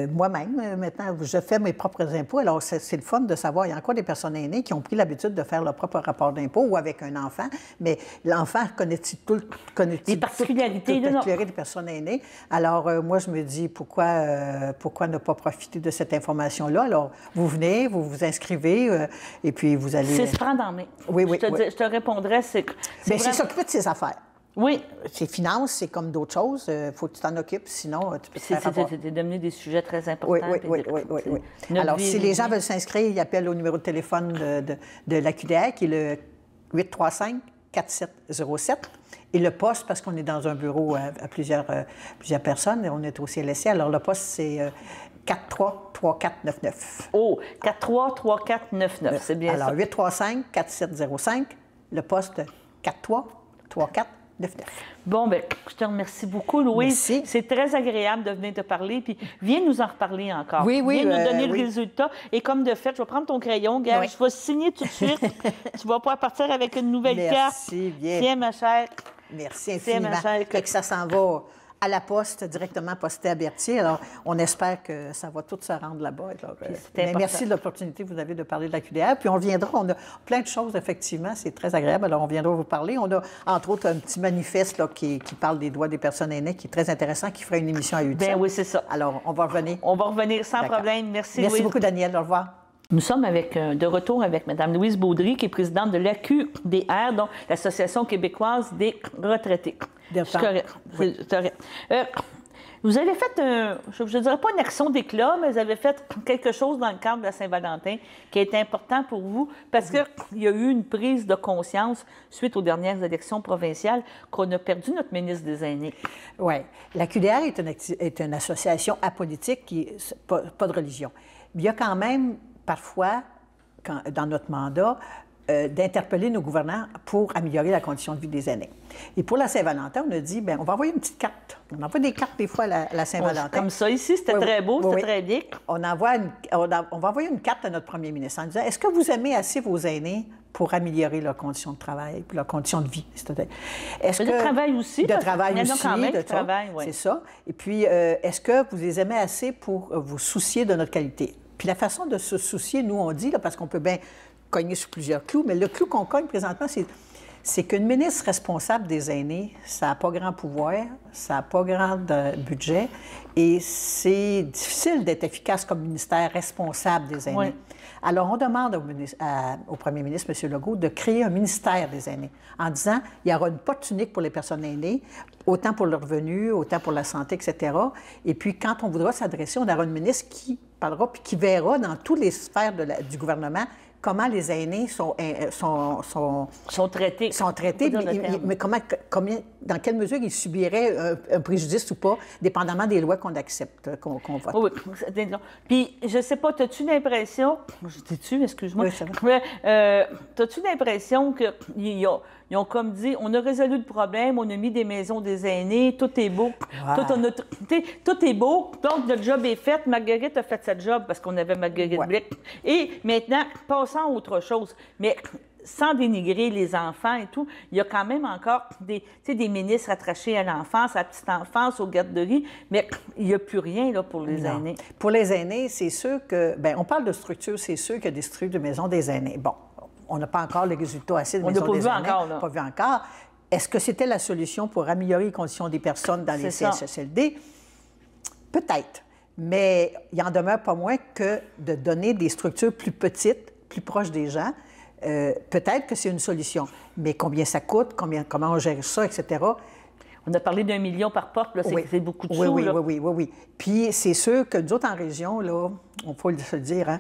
moi-même, maintenant, je fais mes propres impôts. Alors, c'est le fun de savoir, il y a encore des personnes aînées qui ont pris l'habitude de faire leur propre rapport d'impôt ou avec un enfant, mais l'enfant connaît-il les particularités des personnes aînées? Alors, moi, je me dis, pourquoi ne pas profiter de cette information-là? Alors, vous venez, vous vous inscrivez, et puis vous allez... C'est se prendre en main. Oui. Je te répondrais, c'est... Mais c'est s'occuper de ses affaires. Oui. C'est finances, c'est comme d'autres choses. Il faut que tu t'en occupes, sinon tu peux te faire avoir. C'est devenu des sujets très importants. Oui. Alors, si les gens veulent s'inscrire, ils appellent au numéro de téléphone de la QDR, qui est le 835-4707. Et le poste, parce qu'on est dans un bureau à plusieurs personnes, et on est au CLSC, alors le poste, c'est 433499. Oh, 433499, c'est bien alors, ça. Alors, 835-4705, le poste 433499. Bon, bien, je te remercie beaucoup, Louise. Merci. C'est très agréable de venir te parler, puis viens nous en reparler encore. Oui, viens nous donner le résultat. Et comme de fait, je vais prendre ton crayon, gars, je vais signer tout de suite. Tu vas pouvoir partir avec une nouvelle carte. Merci, bien. Tiens, ma chère. Merci infiniment. Fait que ça s'en va à la poste, directement posté à Berthier. Alors, on espère que ça va tout se rendre là-bas. Merci de l'opportunité que vous avez de parler de la QDR. Puis on viendra, on a plein de choses, effectivement, c'est très agréable. Alors, on viendra vous parler. On a, entre autres, un petit manifeste là, qui parle des droits des personnes aînées, qui est très intéressant, qui fera une émission à 8 Bien oui, c'est ça. Alors, on va revenir. On va revenir sans problème. Merci, Louise. Merci beaucoup, Daniel. Au revoir. Nous sommes de retour avec Mme Louise Baudry, qui est présidente de l'AQDR, donc l'Association québécoise des retraités. C'est correct. Oui. Vous avez fait, je ne dirais pas une action d'éclat, mais vous avez fait quelque chose dans le cadre de la Saint-Valentin qui est important pour vous parce qu'il y a eu une prise de conscience suite aux dernières élections provinciales qu'on a perdu notre ministre des Aînés. Oui. La QDR est une association apolitique qui n'a pas de religion. Il y a quand même, parfois, dans notre mandat, d'interpeller nos gouvernants pour améliorer la condition de vie des aînés. Et pour la Saint-Valentin, on a dit, bien, on va envoyer une petite carte. On envoie des cartes des fois à la Saint-Valentin. Comme ça, ici, c'était très beau, c'était très bien. On va envoyer une carte à notre premier ministre en disant, est-ce que vous aimez assez vos aînés pour améliorer leurs conditions de travail, leurs conditions de vie? De travail aussi. De travail aussi. Quand même, de travail, oui. C'est ça. Et puis, est-ce que vous les aimez assez pour vous soucier de notre qualité? Puis la façon de se soucier, nous, on dit, là, parce qu'on peut bien cogner sur plusieurs clous, mais le clou qu'on cogne présentement, c'est qu'une ministre responsable des aînés, ça n'a pas grand pouvoir, ça n'a pas grand budget, et c'est difficile d'être efficace comme ministère responsable des aînés. Oui. Alors, on demande au premier ministre, M. Legault, de créer un ministère des aînés, en disant il y aura une porte unique pour les personnes aînées, autant pour le revenu, autant pour la santé, etc. Et puis, quand on voudra s'adresser, on aura une ministre qui parlera puis qui verra dans toutes les sphères du gouvernement comment les aînés sont traités. Mais dans quelle mesure ils subiraient un préjudice ou pas, dépendamment des lois qu'on accepte, qu'on vote. Oui. Puis, je ne sais pas, as-tu l'impression... Je dis-tu, excuse-moi. Oui, ça va. As-tu l'impression qu'ils ont comme dit, on a résolu le problème, on a mis des maisons des aînés, tout est beau. Wow. Tout est beau, donc notre job est fait. Marguerite a fait sa job parce qu'on avait Marguerite Blais. Et maintenant, passons à autre chose. Mais sans dénigrer les enfants et tout, il y a quand même encore des ministres attachés à l'enfance, à la petite enfance, aux garderies, mais il n'y a plus rien là, pour les aînés. Pour les aînés, c'est sûr que... Bien, on parle de structure, c'est sûr qu'il y a des structures de maisons des aînés. Bon, on n'a pas encore les résultats assez de maisons des aînés. On n'a pas vu encore. Est-ce que c'était la solution pour améliorer les conditions des personnes dans les CHSLD? Peut-être. Mais il en demeure pas moins que de donner des structures plus petites, plus proches des gens. Peut-être que c'est une solution. Mais combien ça coûte, comment on gère ça, etc. On a parlé d'1 million par porte, là, c'est beaucoup de sous. Oui. Puis c'est sûr que nous autres, en région, là, on faut se le dire, hein,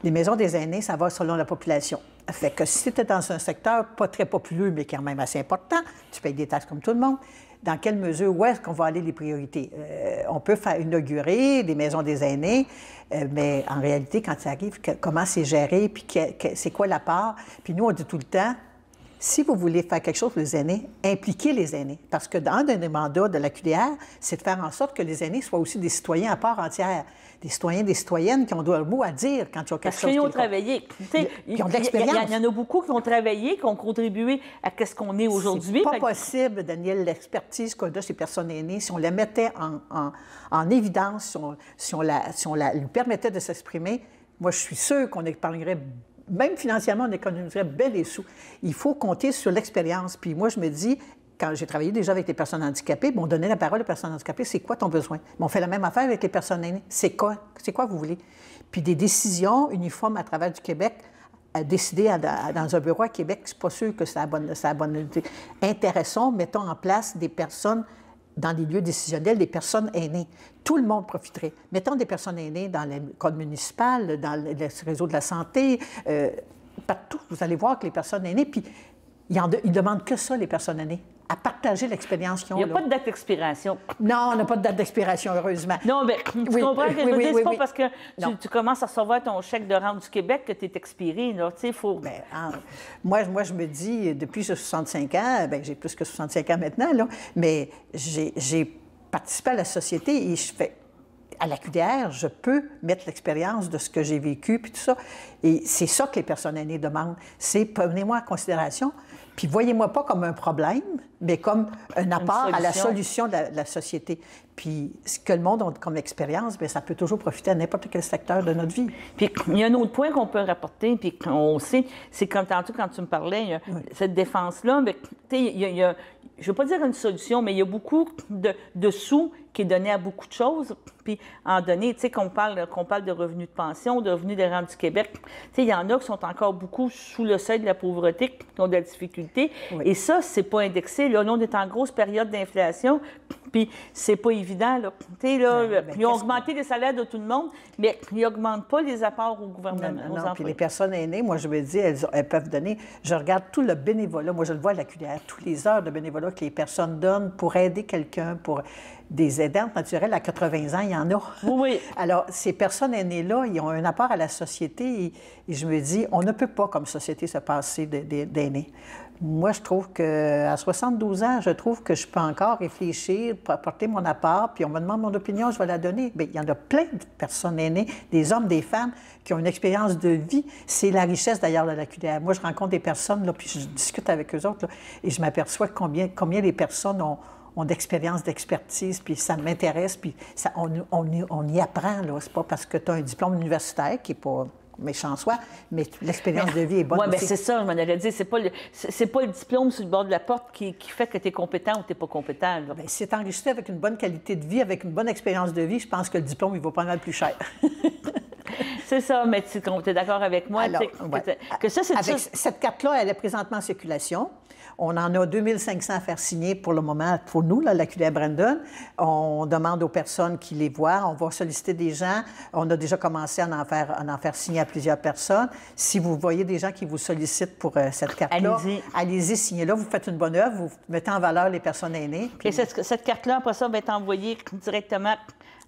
les maisons des aînés, ça va selon la population. Fait que si tu es dans un secteur pas très populeux, mais quand même assez important, tu payes des taxes comme tout le monde, dans quelle mesure, où est-ce qu'on va aller les priorités? On peut faire inaugurer des maisons des aînés, mais en réalité, quand ça arrive, comment c'est géré, puis c'est quoi la part? Puis nous, on dit tout le temps, si vous voulez faire quelque chose pour les aînés, impliquez les aînés. Parce que dans un des mandats de la QDR, c'est de faire en sorte que les aînés soient aussi des citoyens à part entière. Des citoyens, des citoyennes qui ont le mot à dire quand il y a quelque chose. Parce qu'ils ont travaillé. Ils ont de l'expérience. Il y en a beaucoup qui ont travaillé, qui ont contribué à ce qu'on est aujourd'hui. C'est pas possible, Daniel, l'expertise qu'on a chez les personnes aînées, si on la mettait en évidence, si on lui permettait de s'exprimer, moi, je suis sûre qu'on épargnerait, même financièrement, on économiserait bien des sous. Il faut compter sur l'expérience. Puis moi, je me dis, quand j'ai travaillé déjà avec les personnes handicapées, on donnait la parole aux personnes handicapées, c'est quoi ton besoin? On fait la même affaire avec les personnes aînées. C'est quoi vous voulez? Puis des décisions uniformes à travers du Québec décider dans un bureau à Québec, je ne suis pas sûre que c'est la bonne idée. Intéressons, mettons en place des personnes dans les lieux décisionnels, des personnes aînées. Tout le monde profiterait. Mettons des personnes aînées dans l'école municipale, dans le réseau de la santé, partout. Vous allez voir que les personnes aînées, puis ils ne demandent que ça, les personnes aînées, à partager l'expérience qu'ils ont. Il n'y a pas de date d'expiration. Non, on n'a pas de date d'expiration, heureusement. Non, mais tu comprends ce que je veux dire? C'est pas parce que tu commences à recevoir ton chèque de rente du Québec que tu es expiré, là. Tu sais, faut... Bien, moi, je me dis, depuis j'ai 65 ans, bien, j'ai plus que 65 ans maintenant, là, mais j'ai participé à la société et je fais... À la QDR, je peux mettre l'expérience de ce que j'ai vécu, puis tout ça. Et c'est ça que les personnes aînées demandent. C'est prenez-moi en considération, puis voyez-moi pas comme un problème, mais comme un apport à la solution de la société. Puis ce que le monde a comme expérience, bien, ça peut toujours profiter à n'importe quel secteur de notre vie. Puis il y a un autre point qu'on peut rapporter, puis qu'on sait, c'est comme tantôt quand tu me parlais, cette défense-là, mais tu sais, il y a je ne veux pas dire une solution, mais il y a beaucoup de sous qui est donné à beaucoup de choses. Puis, en donné, tu sais, qu'on parle de revenus de pension, de revenus des rentes du Québec, tu sais, il y en a qui sont encore beaucoup sous le seuil de la pauvreté, qui ont de la difficulté. Oui. Et ça, c'est pas indexé. Là, on est en grosse période d'inflation, puis c'est pas évident, là. Tu sais, là, ils ont augmenté les salaires de tout le monde, mais ils n'augmentent pas les apports au gouvernement, aux employés. Puis les personnes aînées, moi, je me dis, elles peuvent donner... Je regarde tout le bénévolat. Moi, je le vois à la QDR, toutes les heures de bénévolat que les personnes donnent pour aider quelqu'un, pour des aidantes naturelles à 80 ans, il y en a. Oui. Alors, ces personnes aînées-là, ils ont un apport à la société et je me dis, on ne peut pas, comme société, se passer d'aînés. Moi, je trouve qu'à 72 ans, je trouve que je peux encore réfléchir, apporter mon apport, puis on me demande mon opinion, je vais la donner. Bien, il y en a plein de personnes aînées, des hommes, des femmes, qui ont une expérience de vie. C'est la richesse, d'ailleurs, de la QDR. Moi, je rencontre des personnes, là, puis je discute avec eux autres, là, et je m'aperçois combien les personnes ont d'expérience, d'expertise, puis ça m'intéresse, puis ça, on y apprend, là. C'est pas parce que tu as un diplôme universitaire qui n'est pas méchant en soi, mais l'expérience de vie est bonne. Oui, bien c'est ça, je m'en allais dire. C'est pas le diplôme sur le bord de la porte qui fait que tu es compétent ou tu n'es pas compétent. Bien, si tu es enrichi avec une bonne qualité de vie, avec une bonne expérience de vie, je pense que le diplôme, il vaut pas mal plus cher. C'est ça, mais tu es d'accord avec moi? Alors, que ça, c'est avec cette carte-là, elle est présentement en circulation. On en a 2500 à faire signer pour le moment, pour nous, là, la QDR Brandon. On demande aux personnes qui les voient. On va solliciter des gens. On a déjà commencé à en faire signer à plusieurs personnes. Si vous voyez des gens qui vous sollicitent pour cette carte-là, allez-y, signez-la. Vous faites une bonne œuvre. Vous mettez en valeur les personnes aînées. Et cette carte-là, après ça, va être envoyée directement...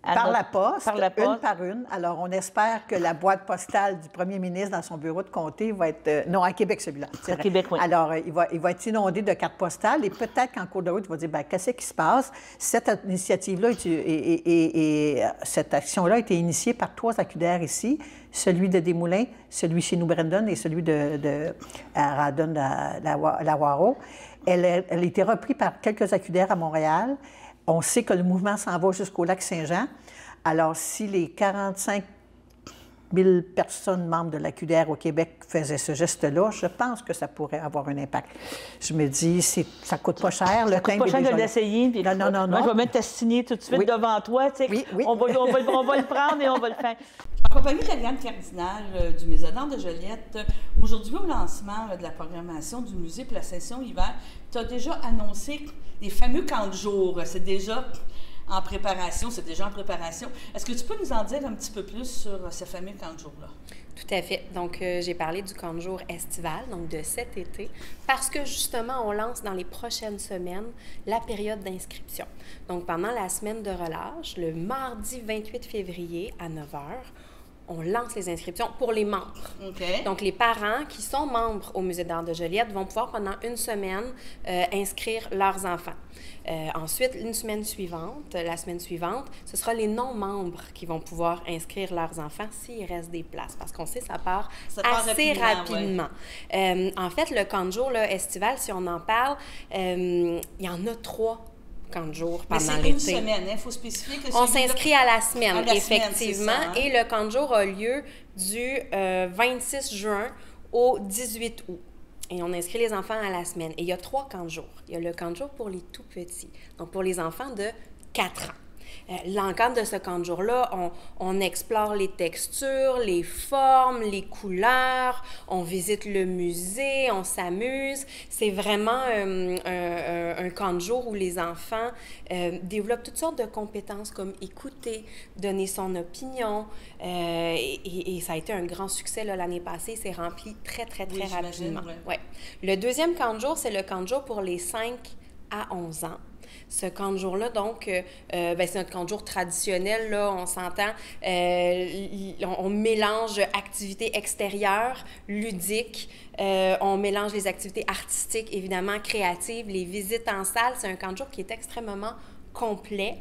Par la poste, une par une. Alors, on espère que la boîte postale du premier ministre dans son bureau de comté va être... non, à Québec, celui-là. À Québec, oui. Alors, il va être inondé de cartes postales et peut-être qu'en cours de route, il va dire, bien, qu'est-ce qui se passe? Cette initiative-là et cette action-là a été initiée par 3 AQDR ici, celui de Desmoulins, celui chez nous, Brandon, et celui de Radon, la Waro. Elle a été reprise par quelques AQDR à Montréal. On sait que le mouvement s'en va jusqu'au lac Saint-Jean. Alors, si les 45 000 personnes membres de la QDR au Québec faisaient ce geste-là, je pense que ça pourrait avoir un impact. Je me dis, ça ne coûte pas cher. Ça ne coûte pas cher de l'essayer. Non. Moi, je vais mettre ta signer tout de suite devant toi. Tu sais, oui. On va le prendre et on va le faire. En compagnie d'Ariane Cardinal du Mézodore de Joliette, aujourd'hui au lancement de la programmation du musée pour la session hiver, tu as déjà annoncé les fameux camps de jour. C'est déjà en préparation, Est-ce que tu peux nous en dire un petit peu plus sur ces fameux camps de jour-là? Tout à fait. Donc, j'ai parlé du camp de jour estival, donc de cet été, parce que justement, on lance dans les prochaines semaines la période d'inscription. Donc, pendant la semaine de relâche, le mardi 28 février à 9 h, on lance les inscriptions pour les membres. Okay. Donc, les parents qui sont membres au Musée d'art de Joliette vont pouvoir, pendant une semaine, inscrire leurs enfants. Ensuite, la semaine suivante, ce sera les non-membres qui vont pouvoir inscrire leurs enfants s'il reste des places, parce qu'on sait que ça part assez rapidement. Ouais. En fait, le camp de jour là, estival, si on en parle, il y en a 3 camps de jour pendant l'été. Mais c'est une semaine, il faut spécifier que on s'inscrit à la semaine, effectivement, semaine, et le camp de jour a lieu du 26 juin au 18 août. Et on inscrit les enfants à la semaine. Et il y a 3 camps de jour. Il y a le camp de jour pour les tout-petits, donc pour les enfants de 4 ans. Dans le cadre de ce camp de jour-là, on explore les textures, les formes, les couleurs, on visite le musée, on s'amuse. C'est vraiment un camp de jour où les enfants développent toutes sortes de compétences comme écouter, donner son opinion. Et ça a été un grand succès l'année passée. C'est rempli très, très, très rapidement. Ouais. Le deuxième camp de jour, c'est le camp de jour pour les 5 à 11 ans. Ce camp de jour-là, donc, c'est un camp de jour traditionnel, là, on s'entend. On mélange activités extérieures, ludiques, on mélange les activités artistiques, évidemment, créatives, les visites en salle. C'est un camp de jour qui est extrêmement complet.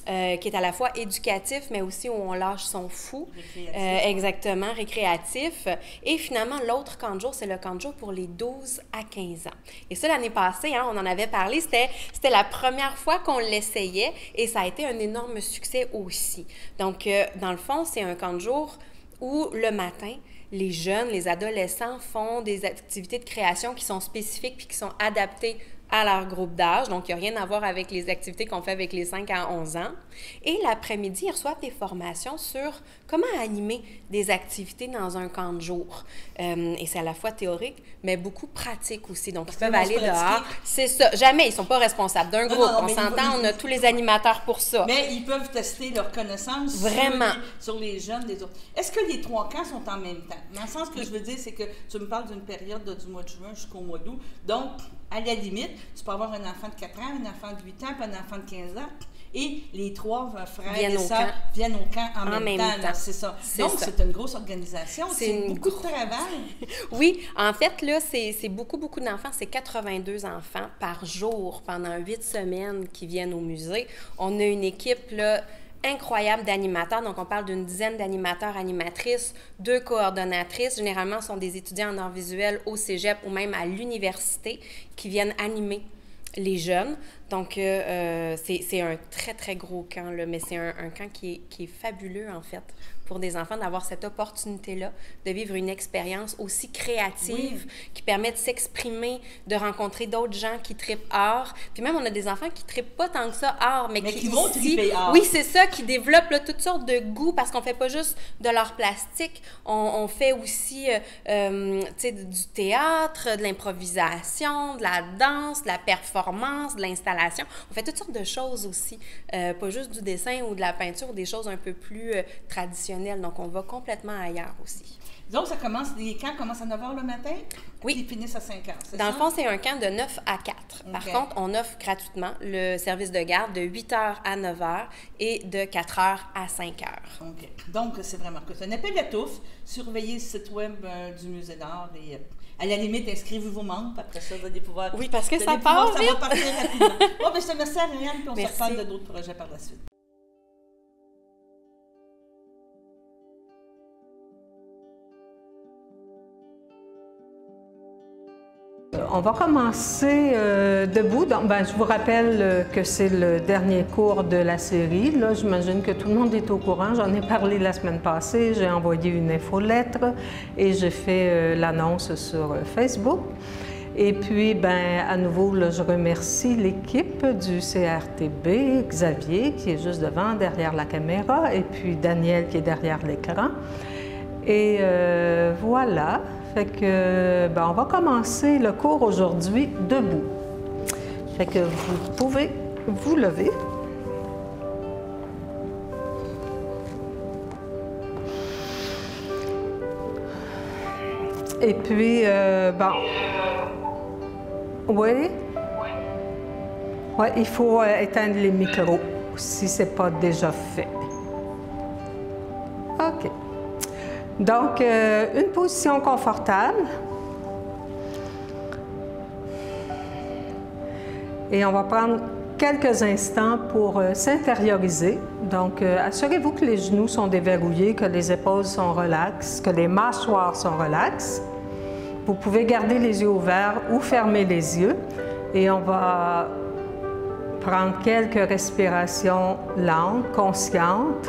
Qui est à la fois éducatif, mais aussi où on lâche son fou. Exactement, récréatif. Et finalement, l'autre camp de jour, c'est le camp de jour pour les 12 à 15 ans. Et ça, l'année passée, on en avait parlé, c'était la première fois qu'on l'essayait et ça a été un énorme succès aussi. Donc, dans le fond, c'est un camp de jour où le matin, les jeunes, les adolescents font des activités de création qui sont spécifiques puis qui sont adaptées à leur groupe d'âge. Donc, il n'y a rien à voir avec les activités qu'on fait avec les 5 à 11 ans. Et l'après-midi, ils reçoivent des formations sur comment animer des activités dans un camp de jour. Et c'est à la fois théorique, mais beaucoup pratique aussi. Donc, ils peuvent aller dehors. C'est ça. Jamais, ils ne sont pas responsables d'un groupe. On s'entend, on a tous les animateurs pour ça. Mais ils peuvent tester leurs connaissances sur les jeunes, les autres. Est-ce que les 3 camps sont en même temps? Dans le sens que je veux dire, c'est que tu me parles d'une période du mois de juin jusqu'au mois d'août. Donc, à la limite, tu peux avoir un enfant de 4 ans, un enfant de 8 ans, puis un enfant de 15 ans. Et les 3 frères et sœurs viennent au camp en même temps. C'est ça. Donc, c'est une grosse organisation. C'est beaucoup de travail. Oui. En fait, là, c'est beaucoup d'enfants. C'est 82 enfants par jour pendant 8 semaines qui viennent au musée. On a une équipe, là, incroyable d'animateurs. Donc, on parle d'une dizaine d'animateurs, animatrices, 2 coordonnatrices. Généralement, ce sont des étudiants en arts visuels au cégep ou même à l'université qui viennent animer les jeunes. Donc, c'est un très, très gros camp, là, mais c'est un camp qui est fabuleux, en fait, pour des enfants d'avoir cette opportunité-là, de vivre une expérience aussi créative qui permet de s'exprimer, de rencontrer d'autres gens qui trippent art. Puis même, on a des enfants qui trippent pas tant que ça art, mais qui vont tripper art. Oui, c'est ça, qui développent là, toutes sortes de goûts parce qu'on fait pas juste de l'art plastique, on fait aussi du théâtre, de l'improvisation, de la danse, de la performance, de l'installation. On fait toutes sortes de choses aussi, pas juste du dessin ou de la peinture, des choses un peu plus traditionnelles. Donc, on va complètement ailleurs aussi. Donc, les camps commencent à 9 h le matin? Oui. Puis ils finissent à 5 h, c'est ça? Dans le fond, c'est un camp de 9 à 4. Okay. Par contre, on offre gratuitement le service de garde de 8 h à 9 h et de 4 h à 5 h. OK. Donc, c'est vraiment que c'est un appel à tous. Surveillez le site web du Musée d'art et à la limite, inscrivez vos membres. Après ça, vous allez pouvoir... Oui, parce que ça part vite. Ça va partir rapidement. Bon, ben, je te remercie, Ariane, puis on se reparle de d'autres projets par la suite. On va commencer debout. Donc, je vous rappelle que c'est le dernier cours de la série. Là, j'imagine que tout le monde est au courant. J'en ai parlé la semaine passée. J'ai envoyé une infolettre et j'ai fait l'annonce sur Facebook. Et puis, à nouveau, là, je remercie l'équipe du CRTB, Xavier, qui est juste devant, derrière la caméra, et puis Daniel, qui est derrière l'écran. Et voilà. Fait que, on va commencer le cours aujourd'hui debout. Fait que vous pouvez vous lever. Et puis, oui. Oui, il faut éteindre les micros si ce n'est pas déjà fait. OK. Donc, une position confortable. Et on va prendre quelques instants pour s'intérioriser. Donc, assurez-vous que les genoux sont déverrouillés, que les épaules sont relaxes, que les mâchoires sont relaxes. Vous pouvez garder les yeux ouverts ou fermer les yeux. Et on va prendre quelques respirations lentes, conscientes.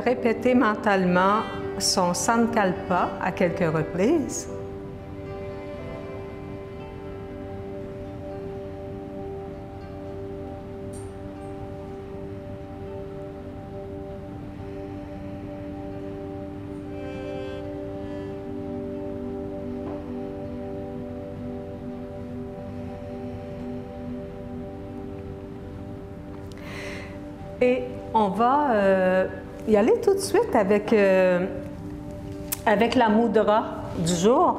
répéter mentalement son Sankalpa à quelques reprises. Et on va y aller tout de suite avec la mudra du jour.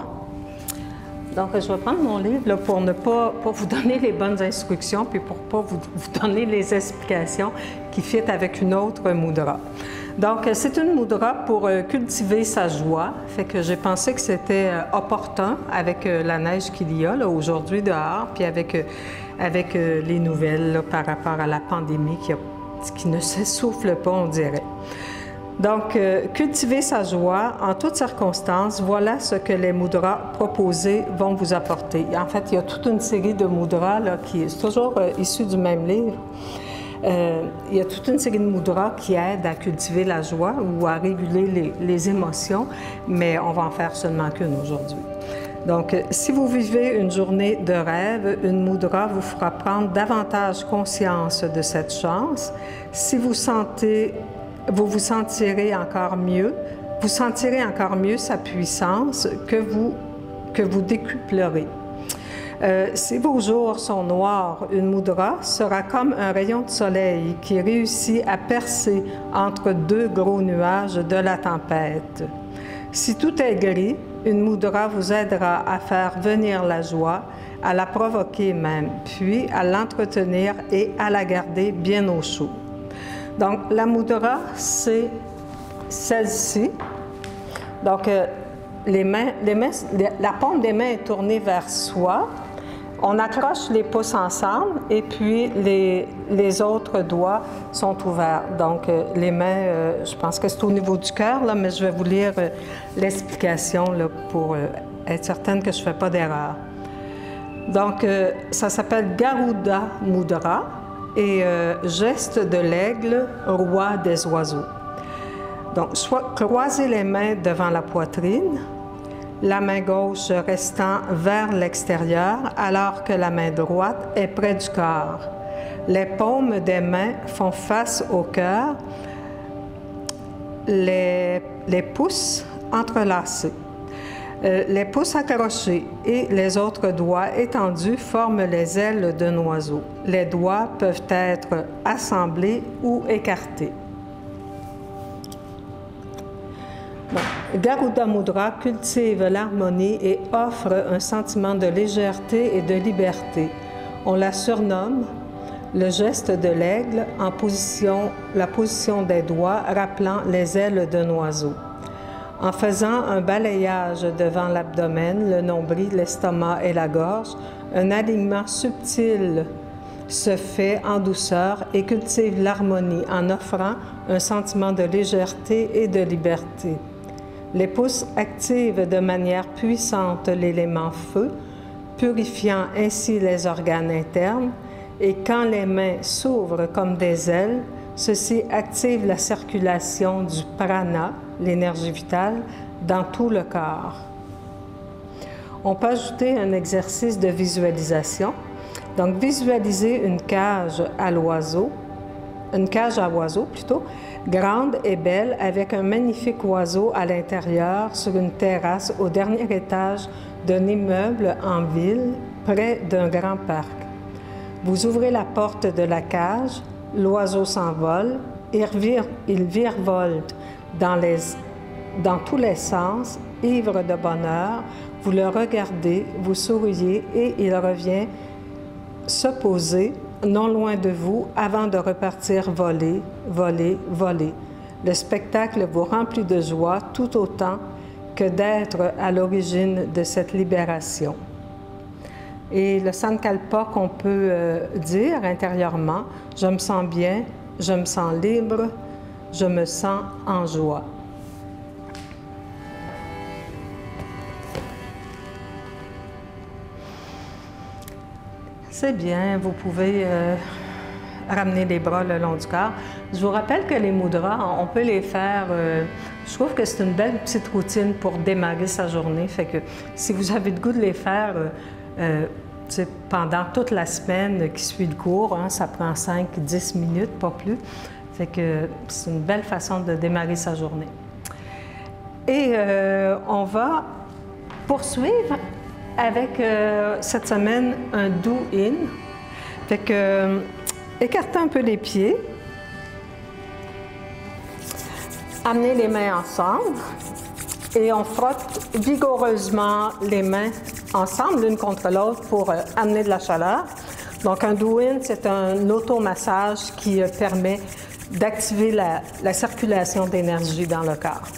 Donc, je vais prendre mon livre là, pour ne pas vous donner les bonnes instructions, puis pour ne pas vous donner les explications qui fitent avec une autre mudra. Donc, c'est une mudra pour cultiver sa joie. Fait que j'ai pensé que c'était opportun avec la neige qu'il y a aujourd'hui dehors, puis avec les nouvelles là, par rapport à la pandémie qui ne s'essouffle pas, on dirait. Donc, cultiver sa joie en toutes circonstances, voilà ce que les mudras proposées vont vous apporter. En fait, il y a toute une série de mudras là, qui est toujours issue du même livre. Il y a toute une série de mudras qui aident à cultiver la joie ou à réguler les émotions, mais on va en faire seulement qu'une aujourd'hui. Donc, si vous vivez une journée de rêve, une mudra vous fera prendre davantage conscience de cette chance. Si vous vous sentirez encore mieux, vous sentirez encore mieux sa puissance que vous décuplerez. Si vos jours sont noirs, une mudra sera comme un rayon de soleil qui réussit à percer entre deux gros nuages de la tempête. Si tout est gris, une mudra vous aidera à faire venir la joie, à la provoquer même, puis à l'entretenir et à la garder bien au chaud. Donc, la mudra, c'est celle-ci. Donc, la paume des mains est tournée vers soi. On accroche les pouces ensemble et puis les autres doigts sont ouverts. Donc, les mains, je pense que c'est au niveau du cœur, là, mais je vais vous lire l'explication là, pour être certaine que je ne fais pas d'erreur. Donc, ça s'appelle Garuda Mudra et geste de l'aigle, roi des oiseaux. Donc, croisez les mains devant la poitrine, la main gauche restant vers l'extérieur alors que la main droite est près du corps. Les paumes des mains font face au cœur, les pouces entrelacés. Les pouces accrochés et les autres doigts étendus forment les ailes d'un oiseau. Les doigts peuvent être assemblés ou écartés. Garuda Mudra cultive l'harmonie et offre un sentiment de légèreté et de liberté. On la surnomme le geste de l'aigle en la position des doigts rappelant les ailes d'un oiseau. En faisant un balayage devant l'abdomen, le nombril, l'estomac et la gorge, un alignement subtil se fait en douceur et cultive l'harmonie en offrant un sentiment de légèreté et de liberté. Les pouces activent de manière puissante l'élément feu, purifiant ainsi les organes internes, et quand les mains s'ouvrent comme des ailes, ceci active la circulation du prana, l'énergie vitale, dans tout le corps. On peut ajouter un exercice de visualisation. Donc, visualisez une cage à oiseau plutôt, grande et belle, avec un magnifique oiseau à l'intérieur sur une terrasse au dernier étage d'un immeuble en ville, près d'un grand parc. Vous ouvrez la porte de la cage, l'oiseau s'envole, il virevolte dans tous les sens, ivre de bonheur, vous le regardez, vous souriez et il revient se poser non loin de vous avant de repartir voler, voler, voler. Le spectacle vous remplit de joie tout autant que d'être à l'origine de cette libération. Et le Sankalpa qu'on peut dire intérieurement, je me sens bien, je me sens libre, je me sens en joie. C'est bien, vous pouvez ramener les bras le long du corps. Je vous rappelle que les mudras, on peut les faire, je trouve que c'est une belle petite routine pour démarrer sa journée. Fait que si vous avez le goût de les faire pendant toute la semaine qui suit le cours, hein, ça prend 5-10 minutes, pas plus. Fait que c'est une belle façon de démarrer sa journée. Et on va poursuivre avec cette semaine un do-in. Fait que écartez un peu les pieds. Amenez les mains ensemble et on frotte vigoureusement les mains ensemble l'une contre l'autre pour amener de la chaleur. Donc un do-in, c'est un automassage qui permet d'activer la circulation d'énergie dans le corps.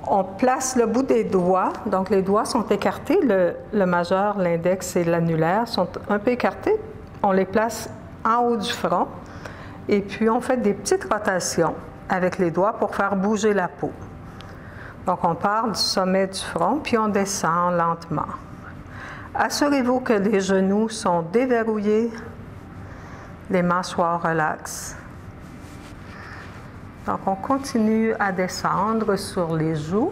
On place le bout des doigts, donc les doigts sont écartés, le majeur, l'index et l'annulaire sont un peu écartés. On les place en haut du front et puis on fait des petites rotations avec les doigts pour faire bouger la peau. Donc on part du sommet du front puis on descend lentement. Assurez-vous que les genoux sont déverrouillés, les mâchoires relaxent. Donc, on continue à descendre sur les joues.